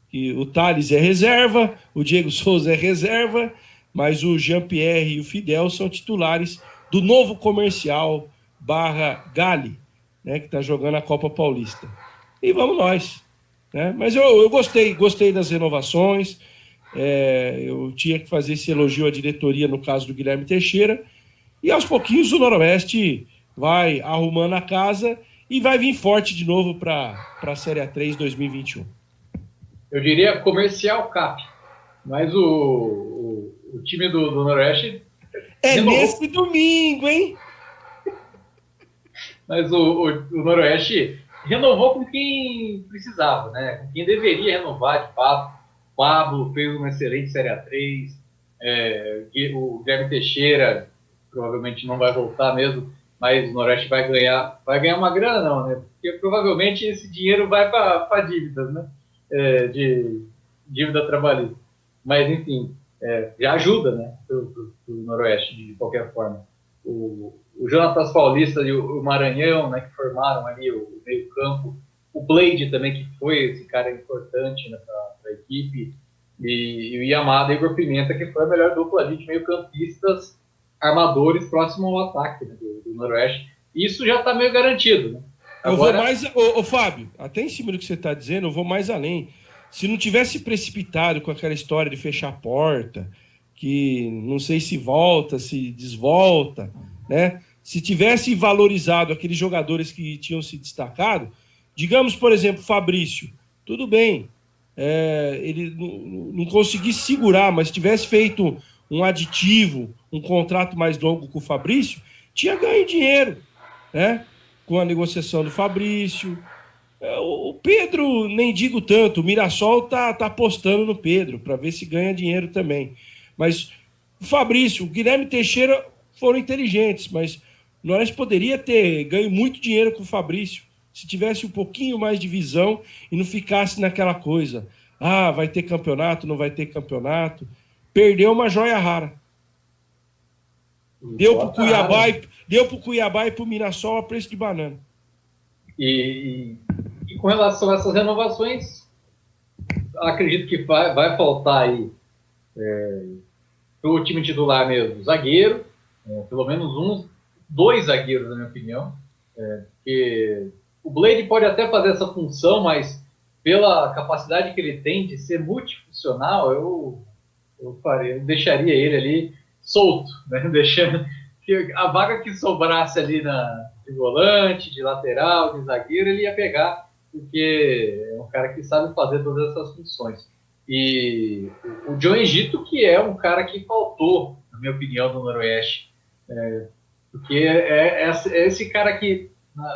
que o Thales é reserva, o Diego Souza é reserva, mas o Jean-Pierre e o Fidel são titulares do novo Comercial /Gale, né? Que está jogando a Copa Paulista. E vamos nós. Né? Mas eu gostei das renovações. Eu tinha que fazer esse elogio à diretoria no caso do Guilherme Teixeira, e aos pouquinhos o Noroeste vai arrumando a casa e vai vir forte de novo para a Série A3 2021. Eu diria Comercial Cap, mas o time do Noroeste... nesse domingo, hein? Mas o Noroeste renovou com quem precisava, né? Com quem deveria renovar, de fato. O Pablo fez uma excelente Série A3. O Guilherme Teixeira provavelmente não vai voltar mesmo, mas o Noroeste vai ganhar uma grana, não, né? Porque provavelmente esse dinheiro vai para dívidas, né? De dívida trabalhista. Mas, enfim, já ajuda, né? Pro Noroeste, de qualquer forma. O Jonatas Paulista e o Maranhão, né, que formaram ali o meio-campo. O Blade também, que foi esse cara importante, né, para a equipe. E o Yamada e o Igor Pimenta, que foi a melhor dupla ali de meio-campistas armadores próximo ao ataque, né, do Noroeste. Isso já está meio garantido, né? Agora... Eu vou mais... Fábio, até em cima do que você está dizendo, eu vou mais além. Se não tivesse precipitado com aquela história de fechar a porta, que não sei se volta, se desvolta, né? Se tivesse valorizado aqueles jogadores que tinham se destacado, digamos, por exemplo, Fabrício, tudo bem, ele não conseguisse segurar, mas tivesse feito um aditivo, um contrato mais longo com o Fabrício, tinha ganho dinheiro, né? Com a negociação do Fabrício. O Pedro, nem digo tanto, o Mirassol tá apostando no Pedro para ver se ganha dinheiro também. Mas o Fabrício, o Guilherme Teixeira foram inteligentes, mas o Noroeste poderia ter ganho muito dinheiro com o Fabrício se tivesse um pouquinho mais de visão e não ficasse naquela coisa. Vai ter campeonato, não vai ter campeonato. Perdeu uma joia rara. Deu pro Cuiabá e pro Mirassol a preço de banana. E com relação a essas renovações, acredito que vai faltar aí o time titular mesmo, zagueiro, pelo menos dois zagueiros, na minha opinião. Porque o Blade pode até fazer essa função, mas pela capacidade que ele tem de ser multifuncional, eu deixaria ele ali solto, né? Deixando que a vaga que sobrasse ali de volante, de lateral, de zagueiro, ele ia pegar, porque é um cara que sabe fazer todas essas funções. E o John Egito, que é um cara que faltou, na minha opinião, do Noroeste, porque é esse cara que,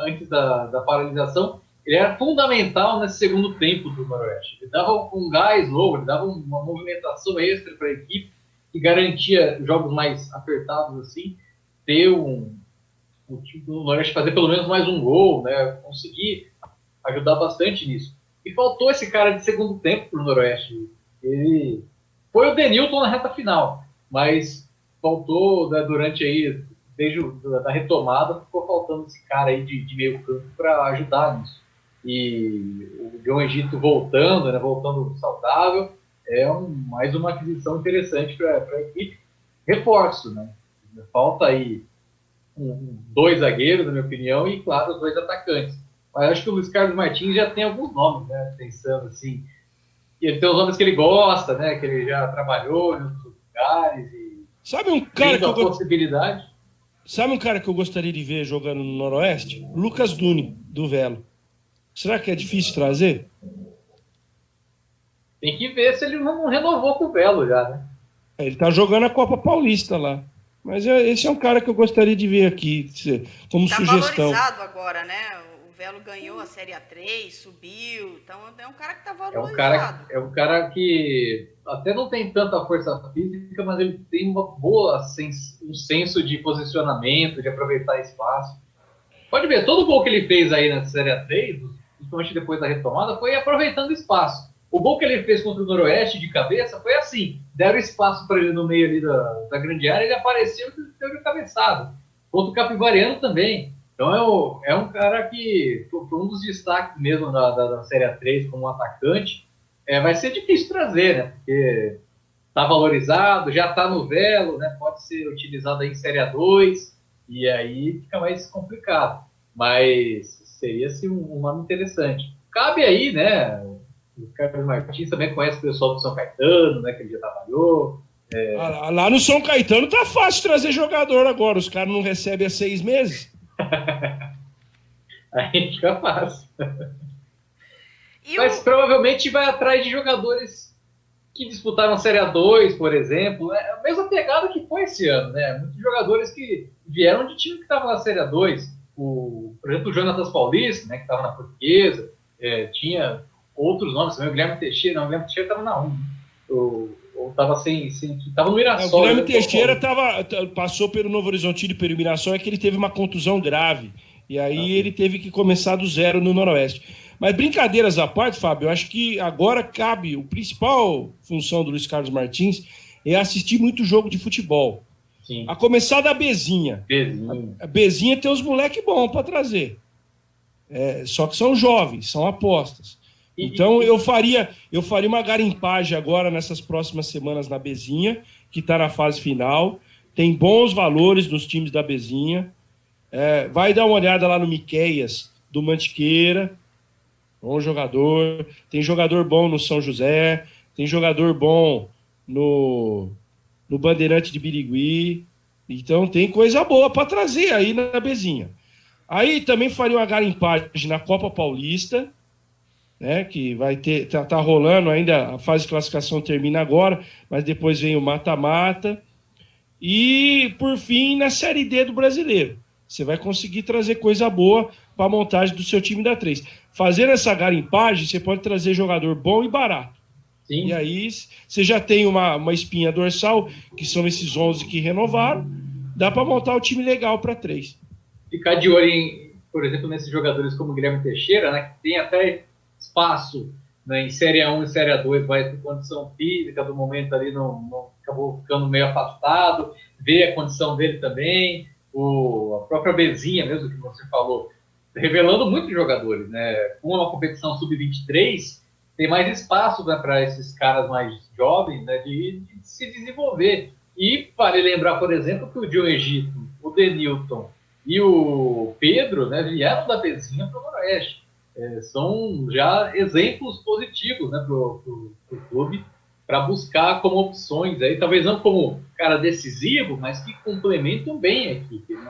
antes da paralisação, ele era fundamental nesse segundo tempo do Noroeste. Ele dava um gás novo, ele dava uma movimentação extra para a equipe, que garantia jogos mais apertados, assim, ter o time do Noroeste fazer pelo menos mais um gol, né? Conseguir ajudar bastante nisso. E faltou esse cara de segundo tempo para o Noroeste. Ele foi o Denilton na reta final, mas faltou, né, durante aí, desde a retomada, ficou faltando esse cara aí de meio campo para ajudar nisso. E o John Egito voltando, né, voltando saudável, mais uma aquisição interessante para a equipe. Reforço, né? Falta aí dois zagueiros, na minha opinião, e, claro, os dois atacantes. Mas acho que o Luiz Carlos Martins já tem alguns nomes, né? Pensando assim. E ele tem os nomes que ele gosta, né? Que ele já trabalhou em outros lugares. E Sabe um cara que possibilidade. Sabe um cara que eu gostaria de ver jogando no Noroeste? Lucas Duni, do Velo. Será que é difícil trazer? Tem que ver se ele não renovou com o Velo já, né? Ele tá jogando a Copa Paulista lá. Mas esse é um cara que eu gostaria de ver aqui, como sugestão. Tá valorizado agora, né? O Velo ganhou a Série A3, subiu. Então é um cara que tá valorizado. É um cara que até não tem tanta força física, mas ele tem um senso de posicionamento, de aproveitar espaço. Pode ver, todo gol que ele fez aí na Série A3, principalmente depois da retomada, foi aproveitando espaço. O gol que ele fez contra o Noroeste de cabeça foi assim, deram espaço para ele no meio ali da grande área, ele apareceu e teve o cabeçado. Contra o Capivariano também. Então é um cara que foi um dos destaques mesmo da Série A3 como atacante. Vai ser difícil trazer, né? Porque está valorizado, já está no Velo, né? Pode ser utilizado aí em Série A2, e aí fica mais complicado. Mas seria assim, um nome interessante. Cabe aí, né? O Carlos Martins também conhece o pessoal do São Caetano, né? Que ele já trabalhou. Lá no São Caetano tá fácil trazer jogador agora. Os caras não recebem há 6 meses. Aí fica fácil. Mas provavelmente vai atrás de jogadores que disputaram a Série A2, por exemplo. É a mesma pegada que foi esse ano, né? Muitos jogadores que vieram de time que estava na Série A2. Por exemplo, o Jonatas Paulista, né? Que estava na Portuguesa. Tinha outros nomes também. O Guilherme Teixeira. Não, o Guilherme Teixeira estava na 1. Ou estava estava no Mirassol. O Guilherme Teixeira passou pelo Novo Horizontino e pelo Mirassol, é que ele teve uma contusão grave. E aí ele teve que começar do zero no Noroeste. Mas brincadeiras à parte, Fábio, eu acho que agora cabe, a principal função do Luiz Carlos Martins é assistir muito jogo de futebol. Sim. A começar da Bezinha. A Bezinha tem uns moleques bons para trazer. Só que são jovens, são apostas. Então eu faria uma garimpagem agora nessas próximas semanas na Bezinha, que está na fase final. Tem bons valores nos times da Bezinha. Vai dar uma olhada lá no Miqueias, do Mantiqueira. Bom jogador. Tem jogador bom no São José. Tem jogador bom no Bandeirante de Birigui. Então tem coisa boa para trazer aí na Bezinha. Aí também faria uma garimpagem na Copa Paulista, né, que vai ter, tá rolando ainda, a fase de classificação termina agora, mas depois vem o mata-mata. E, por fim, na Série D do Brasileiro. Você vai conseguir trazer coisa boa para a montagem do seu time da 3. Fazendo essa garimpagem, você pode trazer jogador bom e barato. Sim. E aí você já tem uma espinha dorsal, que são esses 11 que renovaram, dá para montar o time legal para 3. Ficar de olho, por exemplo, nesses jogadores como o Guilherme Teixeira, né, que tem até espaço, né, em Série A1 e Série A2, mas por condição física do momento ali não acabou ficando meio afastado, ver a condição dele também, a própria Bezinha mesmo que você falou, revelando muitos jogadores, né? Com uma competição sub-23, tem mais espaço, né, para esses caras mais jovens, né, de se desenvolver. E vale lembrar, por exemplo, que o John Egito, o Denilton e o Pedro, né, vieram da Bezinha para o Noroeste. São já exemplos positivos, né, para o clube, para buscar como opções, aí, talvez não como cara decisivo, mas que complementam bem a equipe. Né?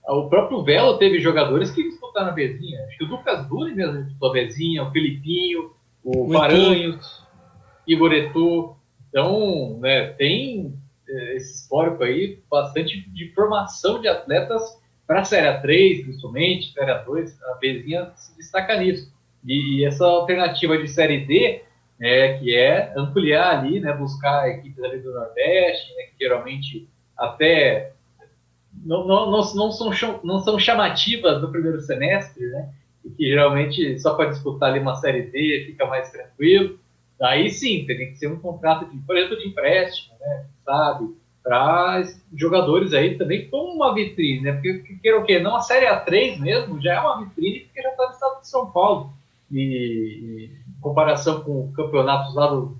O próprio Velo teve jogadores que disputaram a Bezinha. Acho que o Lucas Duri mesmo disputou a Bezinha, o Filipinho, o Paranhos, Igor Eto'o. Então, né, tem esse histórico aí, bastante de formação de atletas para a Série A3, principalmente, Série A2, a Bezinha se destaca nisso. E essa alternativa de Série D, que é ampliar ali, né, buscar equipes ali do Nordeste, né, que geralmente até não são chamativas do primeiro semestre, né, e que geralmente só para disputar ali uma Série D fica mais tranquilo. Aí sim, teria que ser um contrato, por exemplo, de empréstimo, né, sabe? Para jogadores aí também como uma vitrine, né? Porque, queira o quê? Não, a Série A3 mesmo já é uma vitrine porque já está no estado de São Paulo. E em comparação com campeonatos lá do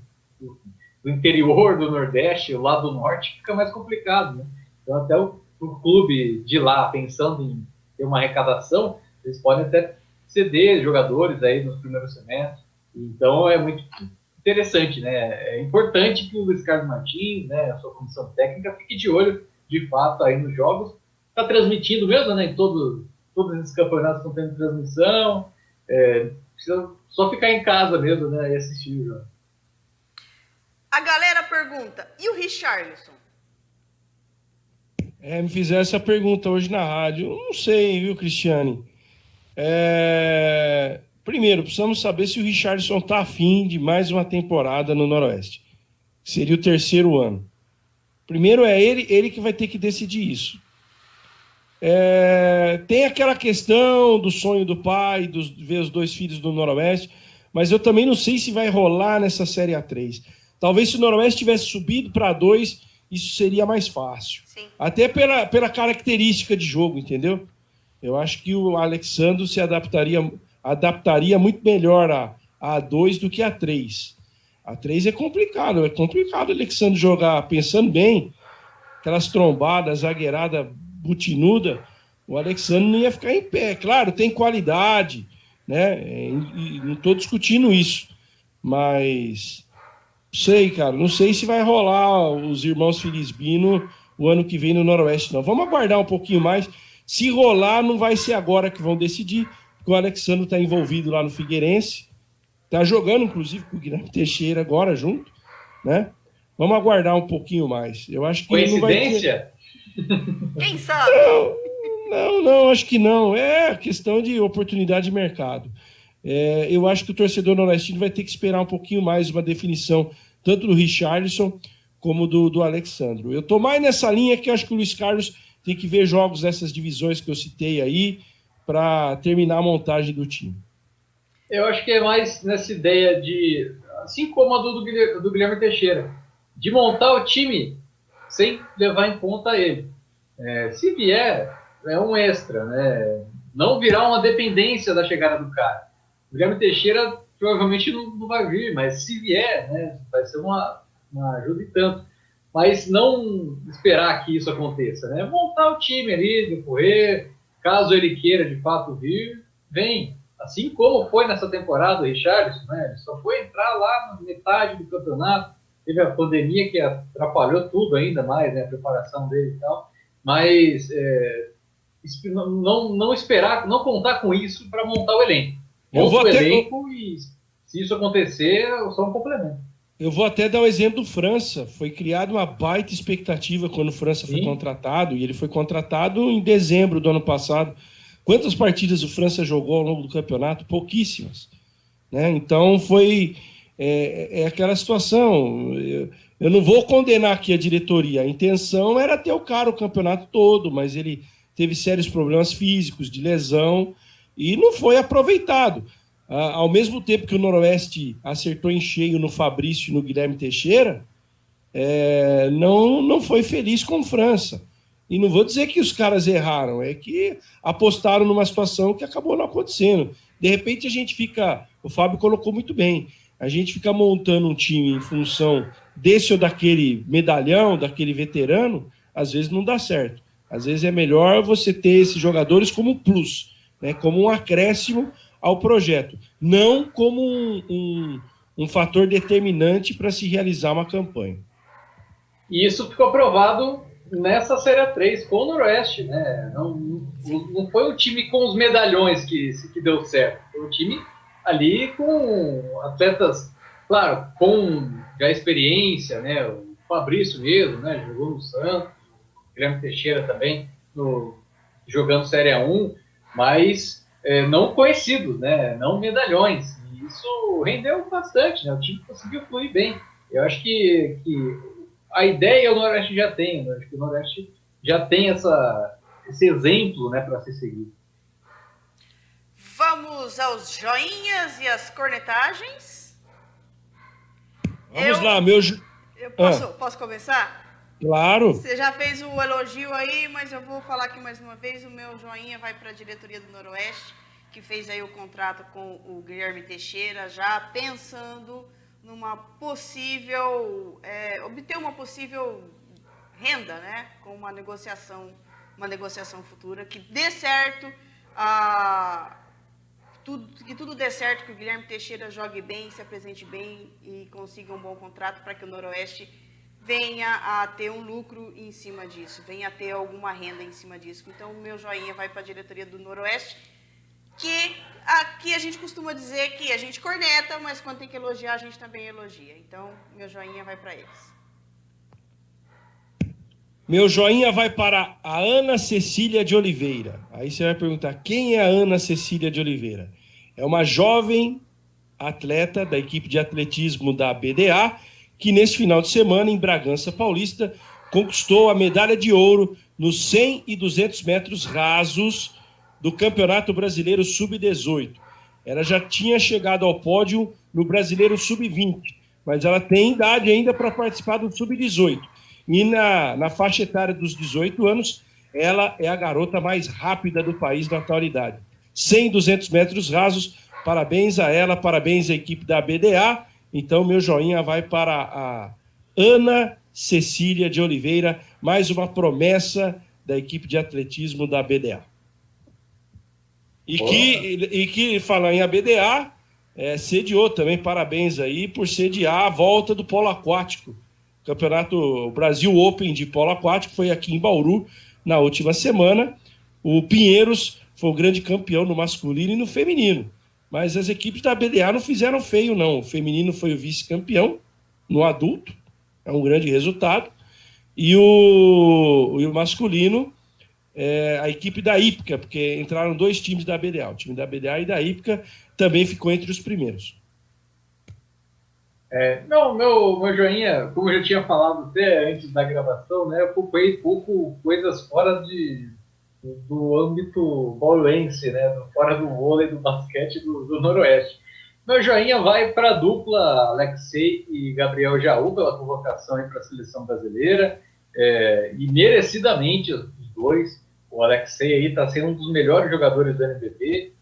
interior do Nordeste, o lado do Norte, fica mais complicado, né? Então, até o clube de lá, pensando em ter uma arrecadação, eles podem até ceder jogadores aí nos primeiros semestres. Então, é muito interessante, né? É importante que o Luiz Carlos Martins, né, a sua comissão técnica, fique de olho, de fato, aí nos jogos. Está transmitindo mesmo, né? Em todos esses campeonatos estão tendo transmissão. Precisa só ficar em casa mesmo, né? E assistir o jogo. A galera pergunta, e o Richarlison? Me fizeram essa pergunta hoje na rádio. Eu não sei, viu, Cristiane? Primeiro, precisamos saber se o Richarlison está afim de mais uma temporada no Noroeste. Seria o terceiro ano. Primeiro é ele que vai ter que decidir isso. Tem aquela questão do sonho do pai, ver os dois filhos do Noroeste, mas eu também não sei se vai rolar nessa Série A3. Talvez se o Noroeste tivesse subido para A2, isso seria mais fácil. Sim. Até pela característica de jogo, entendeu? Eu acho que o Alexandre se adaptaria muito melhor a A2 do que a A3. A A3 é complicado o Alexandre jogar, pensando bem, aquelas trombadas, zagueirada butinuda, o Alexandre não ia ficar em pé. Claro, tem qualidade, né? E não estou discutindo isso, mas não sei se vai rolar os irmãos Felisbino o ano que vem no Noroeste, não. Vamos aguardar um pouquinho mais. Se rolar, não vai ser agora que vão decidir, porque o Alexandre está envolvido lá no Figueirense, está jogando, inclusive, com o Guilherme Teixeira agora junto, né? Vamos aguardar um pouquinho mais. Eu acho que coincidência? Quem sabe? Não, acho que não. É questão de oportunidade de mercado. Eu acho que o torcedor noroestino vai ter que esperar um pouquinho mais uma definição, tanto do Richarlison como do Alexandre. Eu estou mais nessa linha que eu acho que o Luiz Carlos tem que ver jogos dessas divisões que eu citei aí para terminar a montagem do time. Eu acho que é mais nessa ideia de, assim como a do Guilherme Teixeira, de montar o time sem levar em conta ele. Se vier, é um extra, né? Não virar uma dependência da chegada do cara. O Guilherme Teixeira provavelmente não vai vir, mas se vier, né, vai ser uma ajuda e tanto. Mas não esperar que isso aconteça, né? Montar o time ali, decorrer, caso ele queira de fato vir, vem. Assim como foi nessa temporada o Richarlison, né? Ele só foi entrar lá na metade do campeonato, teve a pandemia que atrapalhou tudo ainda mais, né? A preparação dele e tal. Mas não esperar, não contar com isso para montar o elenco. Monta o elenco e se isso acontecer, é só um complemento. Eu vou até dar o exemplo do França. Foi criada uma baita expectativa quando o França foi contratado, e ele foi contratado em dezembro do ano passado. Quantas partidas o França jogou ao longo do campeonato? Pouquíssimas. Né? Então foi aquela situação. Eu não vou condenar aqui a diretoria. A intenção era ter o cara o campeonato todo, mas ele teve sérios problemas físicos, de lesão, e não foi aproveitado. Ao mesmo tempo que o Noroeste acertou em cheio no Fabrício e no Guilherme Teixeira, não foi feliz com o França. E não vou dizer que os caras erraram, é que apostaram numa situação que acabou não acontecendo. De repente a gente fica... O Fábio colocou muito bem. a gente fica montando um time em função desse ou daquele medalhão, daquele veterano, às vezes não dá certo. Às vezes é melhor você ter esses jogadores como plus, né, como um acréscimo ao projeto, não como um fator determinante para se realizar uma campanha. E isso ficou provado nessa Série 3 com o Noroeste, né? Não foi o time com os medalhões que deu certo, foi o time ali com atletas, claro, com já experiência, né? O Fabrício mesmo, né? Jogou no Santos, o Guilherme Teixeira também, jogando Série A1, mas não conhecidos, né? Não medalhões. E isso rendeu bastante, né? O time conseguiu fluir bem. Eu acho que a ideia o Noroeste já tem, né? Acho que o Noroeste já tem esse exemplo, né, para ser seguido. Vamos aos joinhas e às cornetagens? Vamos lá, meu... Eu posso começar? Claro. Você já fez o elogio aí, mas eu vou falar aqui mais uma vez. O meu joinha vai para a diretoria do Noroeste, que fez aí o contrato com o Guilherme Teixeira, já pensando numa possível, obter uma possível renda, né, com uma negociação futura, que dê certo, que tudo dê certo, que o Guilherme Teixeira jogue bem, se apresente bem e consiga um bom contrato para que o Noroeste venha a ter um lucro em cima disso, venha a ter alguma renda em cima disso. Então, o meu joinha vai para a diretoria do Noroeste, que aqui a gente costuma dizer que a gente corneta, mas quando tem que elogiar, a gente também elogia. Então, meu joinha vai para eles. Meu joinha vai para a Ana Cecília de Oliveira. Aí você vai perguntar, quem é a Ana Cecília de Oliveira? É uma jovem atleta da equipe de atletismo da BDA, que nesse final de semana, em Bragança Paulista, conquistou a medalha de ouro nos 100 e 200 metros rasos do Campeonato Brasileiro Sub-18. Ela já tinha chegado ao pódio no Brasileiro Sub-20, mas ela tem idade ainda para participar do Sub-18. E na faixa etária dos 18 anos, ela é a garota mais rápida do país na atualidade. 100 e 200 metros rasos, parabéns a ela, parabéns à equipe da BDA. Então, meu joinha vai para a Ana Cecília de Oliveira, mais uma promessa da equipe de atletismo da BDA. E que falar em ABDA, sediou também, parabéns aí, por sediar a volta do polo aquático. Campeonato Brasil Open de polo aquático foi aqui em Bauru na última semana. O Pinheiros foi o grande campeão no masculino e no feminino. Mas as equipes da BDA não fizeram feio, não. O feminino foi o vice-campeão no adulto, é um grande resultado. E o masculino, a equipe da Ípica, porque entraram 2 times da BDA. O time da BDA e da Ípica também ficou entre os primeiros. Meu joinha, como eu já tinha falado até antes da gravação, né, eu ocupei pouco coisas fora do âmbito bauruense, né, fora do vôlei, do basquete do Noroeste. Meu joinha vai para a dupla Alexei e Gabriel Jaú pela convocação para a seleção brasileira, e merecidamente os dois. O Alexei aí está sendo um dos melhores jogadores do NBB.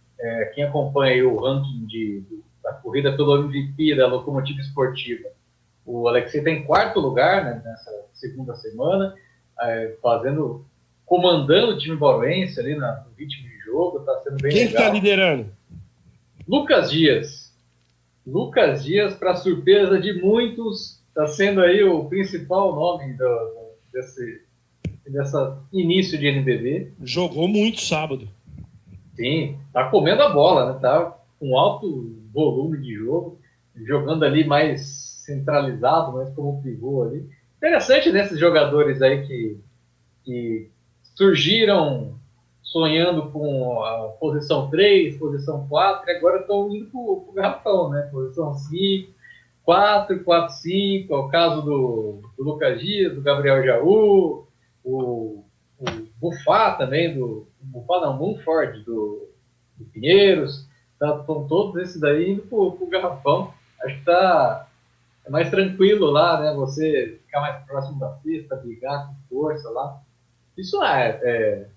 Quem acompanha aí o ranking da corrida pelo MVP da Locomotiva Esportiva, o Alexei está em 4º lugar, né, nessa segunda semana, comandando o time bauruense ali no ritmo de jogo, está sendo bem legal. Quem está liderando? Lucas Dias. Lucas Dias, para surpresa de muitos, está sendo aí o principal nome desse início de NBB. Jogou muito sábado. Sim, tá comendo a bola, né? Tá com alto volume de jogo, jogando ali mais centralizado, mais como pivô ali. Interessante desses jogadores aí que surgiram sonhando com a posição 3, posição 4, e agora estão indo pro garrafão, né? Posição 5, 4, 4, 5, é o caso do Lucas Dias, do Gabriel Jaú, o Bufá também, Mumford, do Pinheiros, estão todos esses daí indo pro garrafão. Acho que é mais tranquilo lá, né? Você ficar mais próximo da cesta, brigar com força lá. Isso é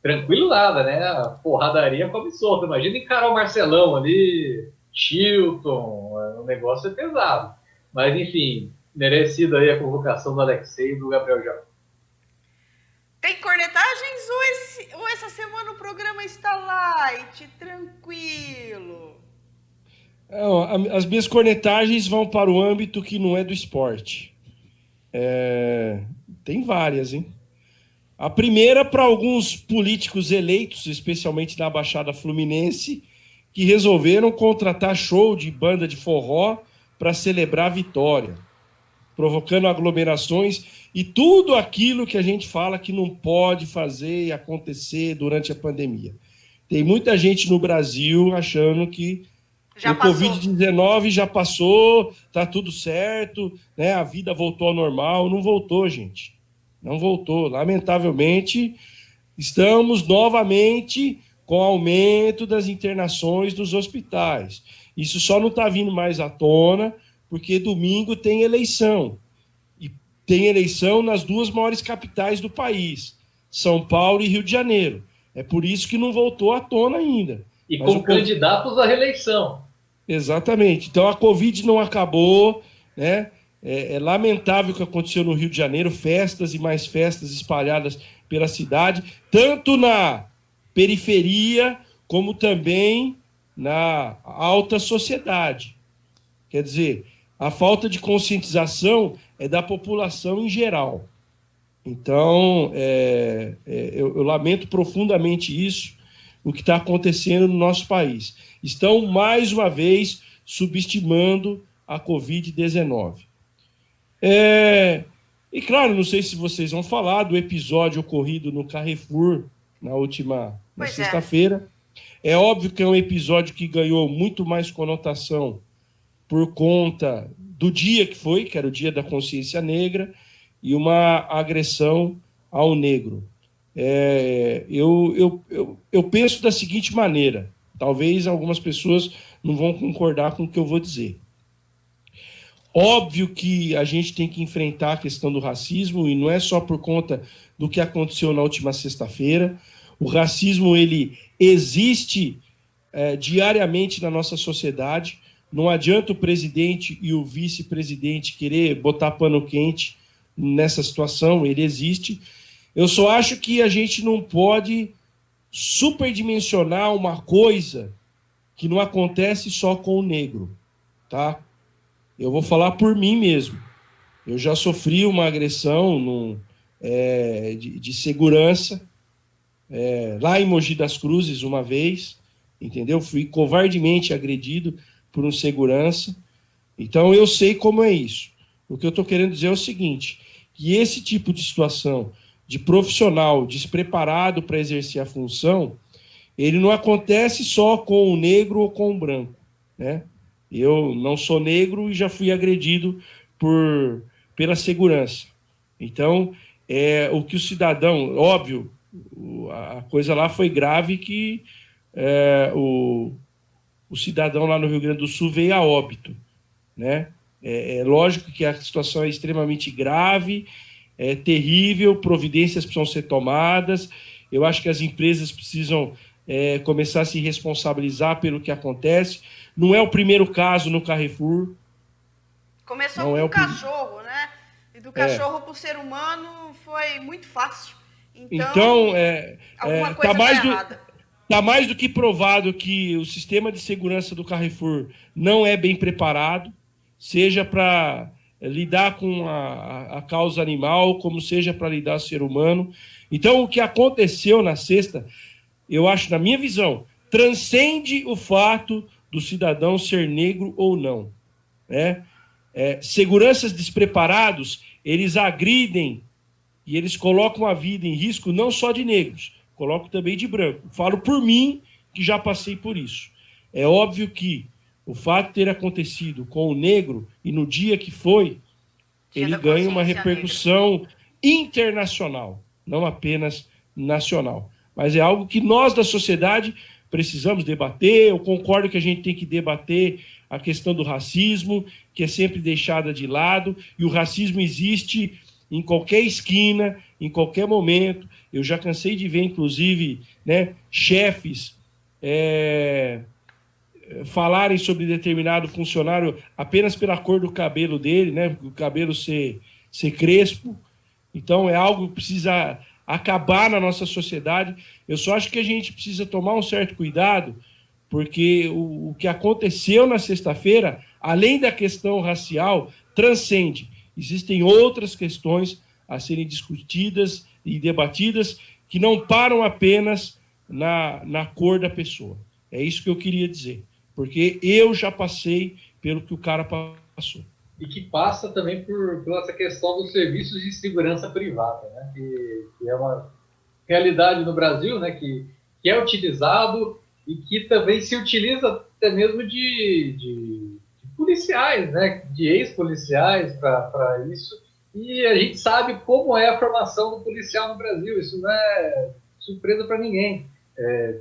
tranquilo nada, né? A porradaria come solta. Imagina encarar o Marcelão ali, Chilton, o negócio é pesado. Mas, enfim, merecido aí a convocação do Alexei e do Gabriel Jal. Tem cornetagens ou essa semana o programa está light, tranquilo? As minhas cornetagens vão para o âmbito que não é do esporte. Tem várias, hein? A primeira para alguns políticos eleitos, especialmente da Baixada Fluminense, que resolveram contratar show de banda de forró para celebrar a vitória, provocando aglomerações e tudo aquilo que a gente fala que não pode fazer e acontecer durante a pandemia. Tem muita gente no Brasil achando que o Covid-19 já passou, está tudo certo, né? A vida voltou ao normal. Não voltou, gente. Não voltou. Lamentavelmente, estamos novamente com aumento das internações nos hospitais. Isso só não está vindo mais à tona, porque domingo tem eleição. E tem eleição nas duas maiores capitais do país, São Paulo e Rio de Janeiro. É por isso que não voltou à tona ainda. E com candidatos à reeleição. Exatamente. Então, a Covid não acabou, né? É lamentável o que aconteceu no Rio de Janeiro, festas e mais festas espalhadas pela cidade, tanto na periferia como também na alta sociedade. Quer dizer, a falta de conscientização é da população em geral. Então, eu lamento profundamente isso, o que está acontecendo no nosso país. Estão, mais uma vez, subestimando a Covid-19. E, claro, não sei se vocês vão falar do episódio ocorrido no Carrefour na sexta-feira. É óbvio que é um episódio que ganhou muito mais conotação por conta do dia que foi, que era o Dia da Consciência Negra, e uma agressão ao negro. Eu penso da seguinte maneira, talvez algumas pessoas não vão concordar com o que eu vou dizer. Óbvio que a gente tem que enfrentar a questão do racismo, e não é só por conta do que aconteceu na última sexta-feira. O racismo, ele existe diariamente na nossa sociedade. Não adianta o presidente e o vice-presidente querer botar pano quente nessa situação, ele existe. Eu só acho que a gente não pode superdimensionar uma coisa que não acontece só com o negro, tá? Eu vou falar por mim mesmo. Eu já sofri uma agressão de segurança lá em Mogi das Cruzes uma vez, entendeu? Fui covardemente agredido por um segurança. Então eu sei como é isso. O que eu estou querendo dizer é o seguinte, que esse tipo de situação de profissional despreparado para exercer a função, ele não acontece só com o negro ou com o branco, né? Eu não sou negro e já fui agredido pela segurança. Então, o que o cidadão... Óbvio, a coisa lá foi grave que o cidadão lá no Rio Grande do Sul veio a óbito, né? É lógico que a situação é extremamente grave, é terrível, providências precisam ser tomadas. Eu acho que as empresas precisam começar a se responsabilizar pelo que acontece. Não é o primeiro caso no Carrefour. Começou com o cachorro, né? E do cachorro para o ser humano foi muito fácil. Então alguma coisa está errada. Está mais do que provado que o sistema de segurança do Carrefour não é bem preparado, seja para lidar com a causa animal, como seja para lidar com o ser humano. Então, o que aconteceu na sexta, eu acho, na minha visão, transcende o fato do cidadão ser negro ou não, né? Seguranças despreparados, eles agridem e eles colocam a vida em risco não só de negros, colocam também de branco. Falo por mim, que já passei por isso. É óbvio que o fato de ter acontecido com o negro, e no dia que foi, ele ganha uma repercussão internacional, não apenas nacional. Mas é algo que nós, da sociedade, precisamos debater. Eu concordo que a gente tem que debater a questão do racismo, que é sempre deixada de lado, e o racismo existe em qualquer esquina, em qualquer momento. Eu já cansei de ver, inclusive, né, chefes falarem sobre determinado funcionário apenas pela cor do cabelo dele, né? O cabelo ser crespo. Então, é algo que precisa acabar na nossa sociedade. Eu só acho que a gente precisa tomar um certo cuidado, porque o que aconteceu na sexta-feira, além da questão racial, transcende. Existem outras questões a serem discutidas e debatidas que não param apenas na cor da pessoa. É isso que eu queria dizer, porque eu já passei pelo que o cara passou. E que passa também por essa questão dos serviços de segurança privada, né? Que é uma realidade no Brasil, né? Que é utilizado e que também se utiliza até mesmo de policiais, né? De ex-policiais para isso. E a gente sabe como é a formação do policial no Brasil. Isso não é surpresa para ninguém.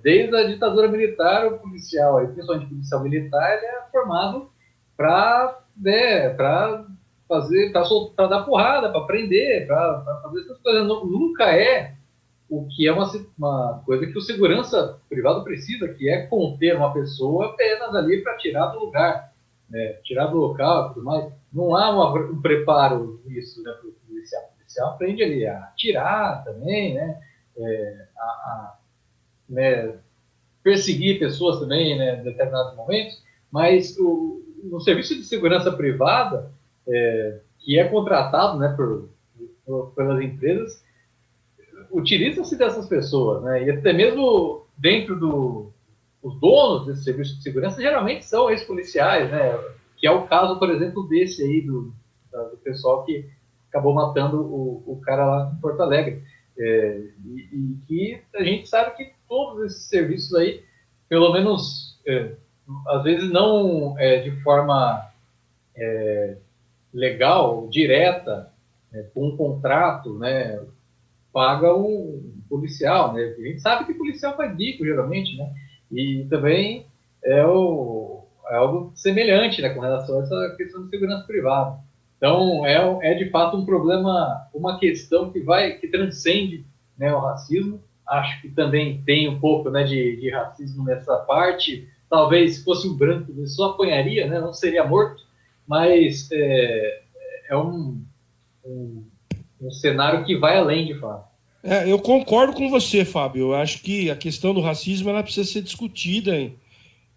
Desde a ditadura militar, o policial, principalmente o policial militar, ele é formado para fazer, para dar porrada, para prender, para fazer essas coisas. Nunca é o que é uma coisa que o segurança privado precisa, que é conter uma pessoa apenas ali para tirar do lugar, né? Tirar do local e tudo mais. Não há um preparo nisso, né, para o policial. O policial aprende ali a atirar também, né? Né, perseguir pessoas também, né, em determinados momentos, mas no serviço de segurança privada, que é contratado, né, pelas empresas, utiliza-se dessas pessoas, né, e até mesmo dentro os donos desse serviço de segurança geralmente são ex-policiais, né, que é o caso, por exemplo, desse aí do pessoal que acabou matando o cara lá em Porto Alegre. E que a gente sabe que todos esses serviços aí, pelo menos, às vezes não de forma legal, direta, com um contrato, né, paga um policial, né? A gente sabe que o policial faz bico, geralmente, né? E também é algo semelhante, né, com relação a essa questão de segurança privada. Então, é de fato um problema, uma questão que transcende, né, o racismo. Acho que também tem um pouco, né, de racismo nessa parte. Talvez se fosse um branco, ele só apanharia, né, não seria morto, mas é um cenário que vai além, de fato. Eu concordo com você, Fábio. Eu acho que a questão do racismo ela precisa ser discutida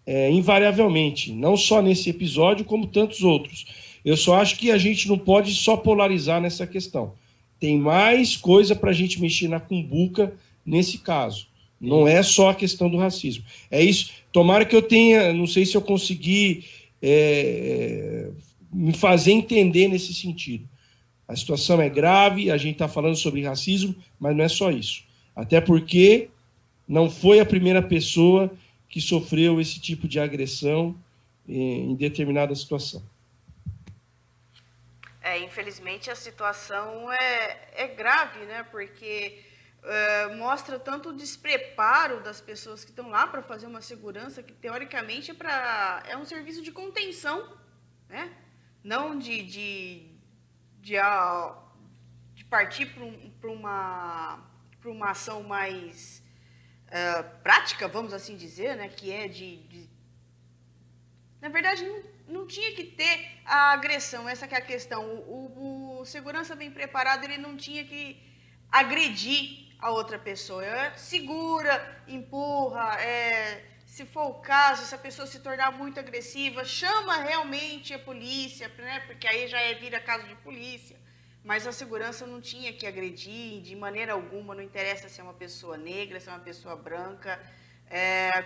invariavelmente, não só nesse episódio, como tantos outros. Eu só acho que a gente não pode só polarizar nessa questão. Tem mais coisa para a gente mexer na cumbuca nesse caso. Não é só a questão do racismo. É isso. Tomara que eu tenha, não sei se eu consegui me fazer entender nesse sentido. A situação é grave, a gente está falando sobre racismo, mas não é só isso. Até porque não foi a primeira pessoa que sofreu esse tipo de agressão em determinada situação. Infelizmente a situação é grave, né? Porque mostra tanto o despreparo das pessoas que estão lá para fazer uma segurança que teoricamente é um serviço de contenção, né? Não de partir para uma ação mais prática, vamos assim dizer, né? Que é na verdade, não tinha que ter a agressão, essa que é a questão. O segurança bem preparado, ele não tinha que agredir a outra pessoa. Segura, empurra, se for o caso, se a pessoa se tornar muito agressiva, chama realmente a polícia, né? Porque aí já vira caso de polícia. Mas a segurança não tinha que agredir de maneira alguma, não interessa se é uma pessoa negra, se é uma pessoa branca,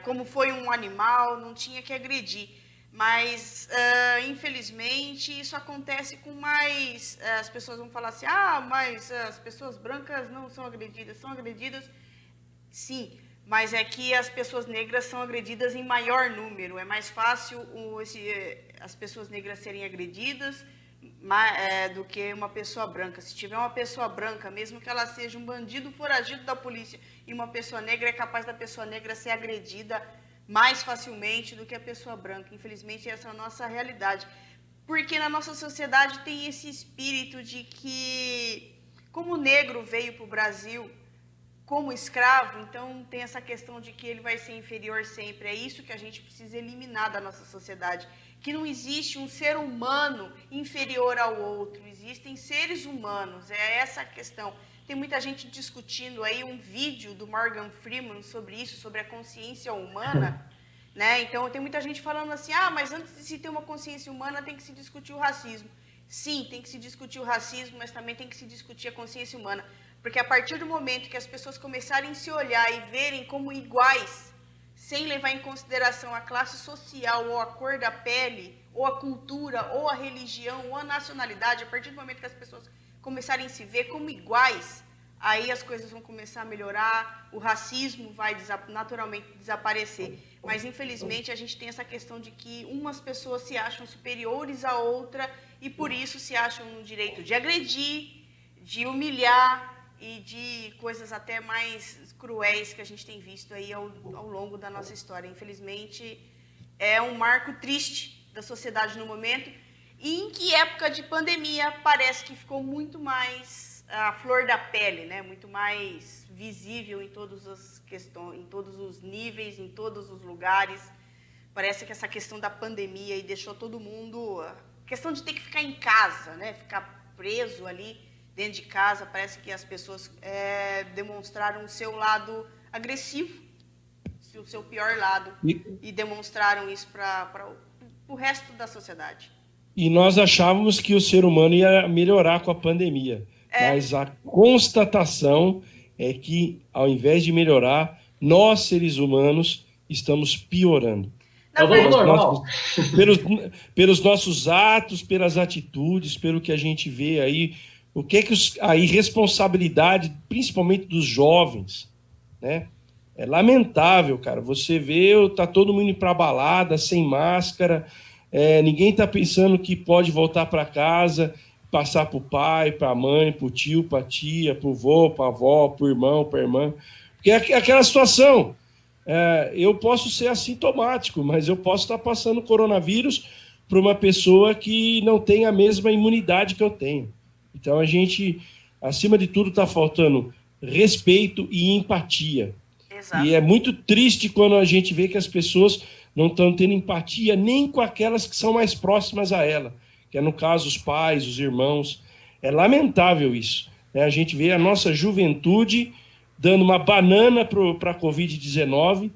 como foi um animal, não tinha que agredir. Mas, infelizmente, isso acontece com mais... as pessoas vão falar assim, mas as pessoas brancas não são agredidas. São agredidas, sim, mas é que as pessoas negras são agredidas em maior número. É mais fácil as pessoas negras serem agredidas do que uma pessoa branca. Se tiver uma pessoa branca, mesmo que ela seja um bandido foragido da polícia, e uma pessoa negra, é capaz da pessoa negra ser agredida mais facilmente do que a pessoa branca. Infelizmente, essa é a nossa realidade. Porque na nossa sociedade tem esse espírito de que, como o negro veio para o Brasil como escravo, então tem essa questão de que ele vai ser inferior sempre. É isso que a gente precisa eliminar da nossa sociedade, que não existe um ser humano inferior ao outro, existem seres humanos, é essa a questão. Tem muita gente discutindo aí um vídeo do Morgan Freeman sobre isso, sobre a consciência humana, né? Então tem muita gente falando assim, mas antes de se ter uma consciência humana tem que se discutir o racismo. Sim, tem que se discutir o racismo, mas também tem que se discutir a consciência humana. Porque a partir do momento que as pessoas começarem a se olhar e verem como iguais, sem levar em consideração a classe social, ou a cor da pele, ou a cultura, ou a religião, ou a nacionalidade, a partir do momento que as pessoas começarem a se ver como iguais, aí as coisas vão começar a melhorar, o racismo vai naturalmente desaparecer. Mas, infelizmente, a gente tem essa questão de que umas pessoas se acham superiores à outra e, por isso, se acham no direito de agredir, de humilhar e de coisas até mais cruéis que a gente tem visto aí ao longo da nossa história. Infelizmente, é um marco triste da sociedade no momento. E em que época de pandemia parece que ficou muito mais a flor da pele, né? Muito mais visível em todas as questões, em todos os níveis, em todos os lugares. Parece que essa questão da pandemia aí deixou todo mundo... A questão de ter que ficar em casa, né? Ficar preso ali dentro de casa, parece que as pessoas demonstraram o seu lado agressivo, o seu pior lado, e demonstraram isso para o resto da sociedade. E nós achávamos que o ser humano ia melhorar com a pandemia. Mas a constatação é que, ao invés de melhorar, nós, seres humanos, estamos piorando. Pelos nossos atos, pelas atitudes, pelo que a gente vê aí, o que é que a irresponsabilidade, principalmente dos jovens, né? É lamentável, cara. Você vê, tá todo mundo indo pra balada, sem máscara, ninguém tá pensando que pode voltar para casa, passar pro pai, pra mãe, pro tio, pra tia, pro vô, pra avó, pro irmão, pra irmã. Porque é aquela situação, eu posso ser assintomático, mas eu posso estar passando coronavírus para uma pessoa que não tem a mesma imunidade que eu tenho. Então, a gente, acima de tudo, está faltando respeito e empatia. Exato. E é muito triste quando a gente vê que as pessoas não estão tendo empatia nem com aquelas que são mais próximas a ela, que é, no caso, os pais, os irmãos. É lamentável isso, né? A gente vê a nossa juventude dando uma banana para a Covid-19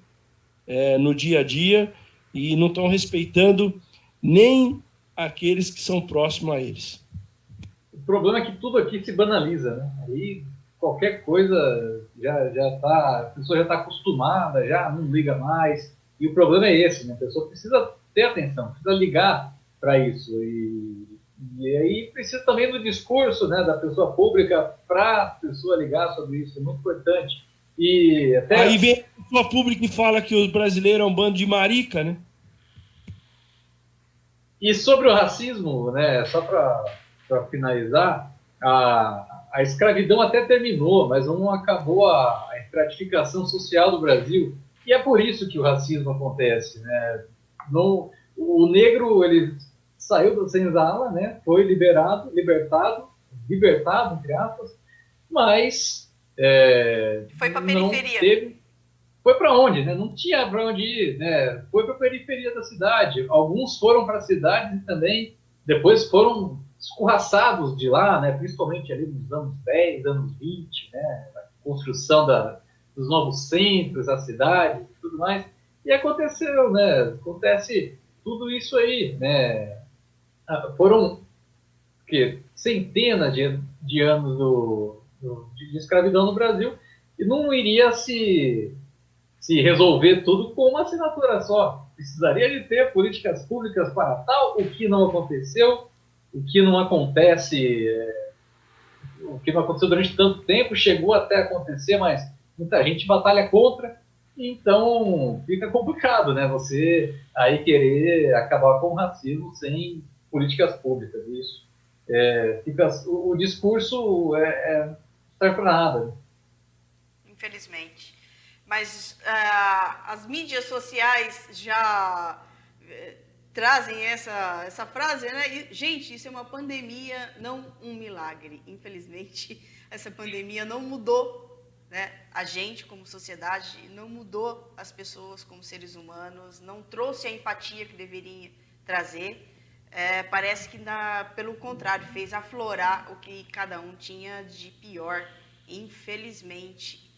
no dia a dia e não estão respeitando nem aqueles que são próximos a eles. O problema é que tudo aqui se banaliza, né? Aí qualquer coisa a pessoa já está acostumada, já não liga mais. E o problema é esse, né? A pessoa precisa ter atenção, precisa ligar para isso. E aí precisa também do discurso, né, da pessoa pública para a pessoa ligar sobre isso, é muito importante. E até... Aí vem a pessoa pública e fala que os brasileiros é um bando de marica, né? E sobre o racismo, né, só para finalizar, a escravidão até terminou, mas não acabou a estratificação social do Brasil. E é por isso que o racismo acontece, né? O negro, ele saiu da senzala, né? Foi libertado, entre aspas, mas foi para a periferia. Foi para onde, né? Não tinha para onde ir, né? Foi para a periferia da cidade. Alguns foram para a cidade e também depois foram escorraçados de lá, né? Principalmente ali nos anos 10, anos 20, né? A construção dos novos centros, da cidade e tudo mais. E aconteceu, né? Acontece tudo isso aí, né? Foram centenas de anos de escravidão no Brasil e não iria se resolver tudo com uma assinatura só. Precisaria de ter políticas públicas para tal, o que não aconteceu, o que não aconteceu durante tanto tempo, chegou até acontecer, mas muita gente batalha contra, então fica complicado, né? Você aí querer acabar com o racismo sem políticas públicas. Isso o discurso não serve para nada, né? Infelizmente. Mas as mídias sociais já trazem essa frase, né? Gente, isso é uma pandemia, não um milagre. Infelizmente, essa pandemia não mudou né? A gente, como sociedade, não mudou as pessoas como seres humanos, não trouxe a empatia que deveria trazer. Parece que, pelo contrário, fez aflorar o que cada um tinha de pior, infelizmente.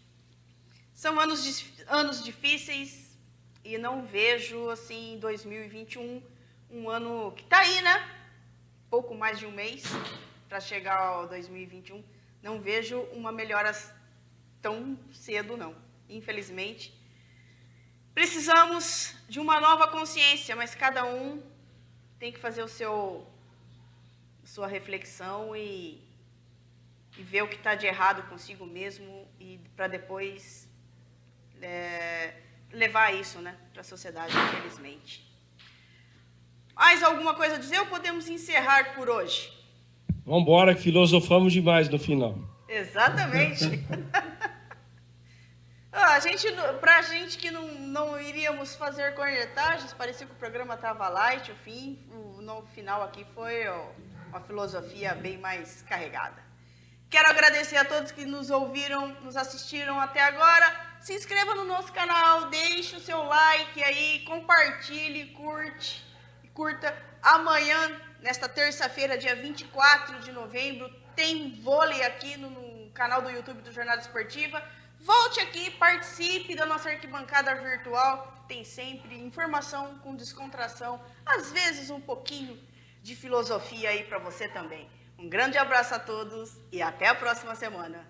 São anos difíceis e não vejo, assim, 2021, um ano que está aí, né? Pouco mais de um mês para chegar ao 2021. Não vejo uma melhora tão cedo, não. Infelizmente. Precisamos de uma nova consciência, mas cada um tem que fazer sua reflexão e ver o que está de errado consigo mesmo e para depois levar isso, né, para a sociedade, infelizmente. Mais alguma coisa a dizer ou podemos encerrar por hoje? Vamos embora, que filosofamos demais no final. Exatamente. Pra gente que não iríamos fazer cornetagens, parecia que o programa estava light, no final aqui foi uma filosofia bem mais carregada. Quero agradecer a todos que nos ouviram, nos assistiram até agora. Se inscreva no nosso canal, deixe o seu like aí, compartilhe, curta. Amanhã, nesta terça-feira, dia 24 de novembro, tem vôlei aqui no canal do YouTube do Jornada Esportiva. Volte aqui, participe da nossa arquibancada virtual. Tem sempre informação com descontração, às vezes um pouquinho de filosofia aí para você também. Um grande abraço a todos e até a próxima semana.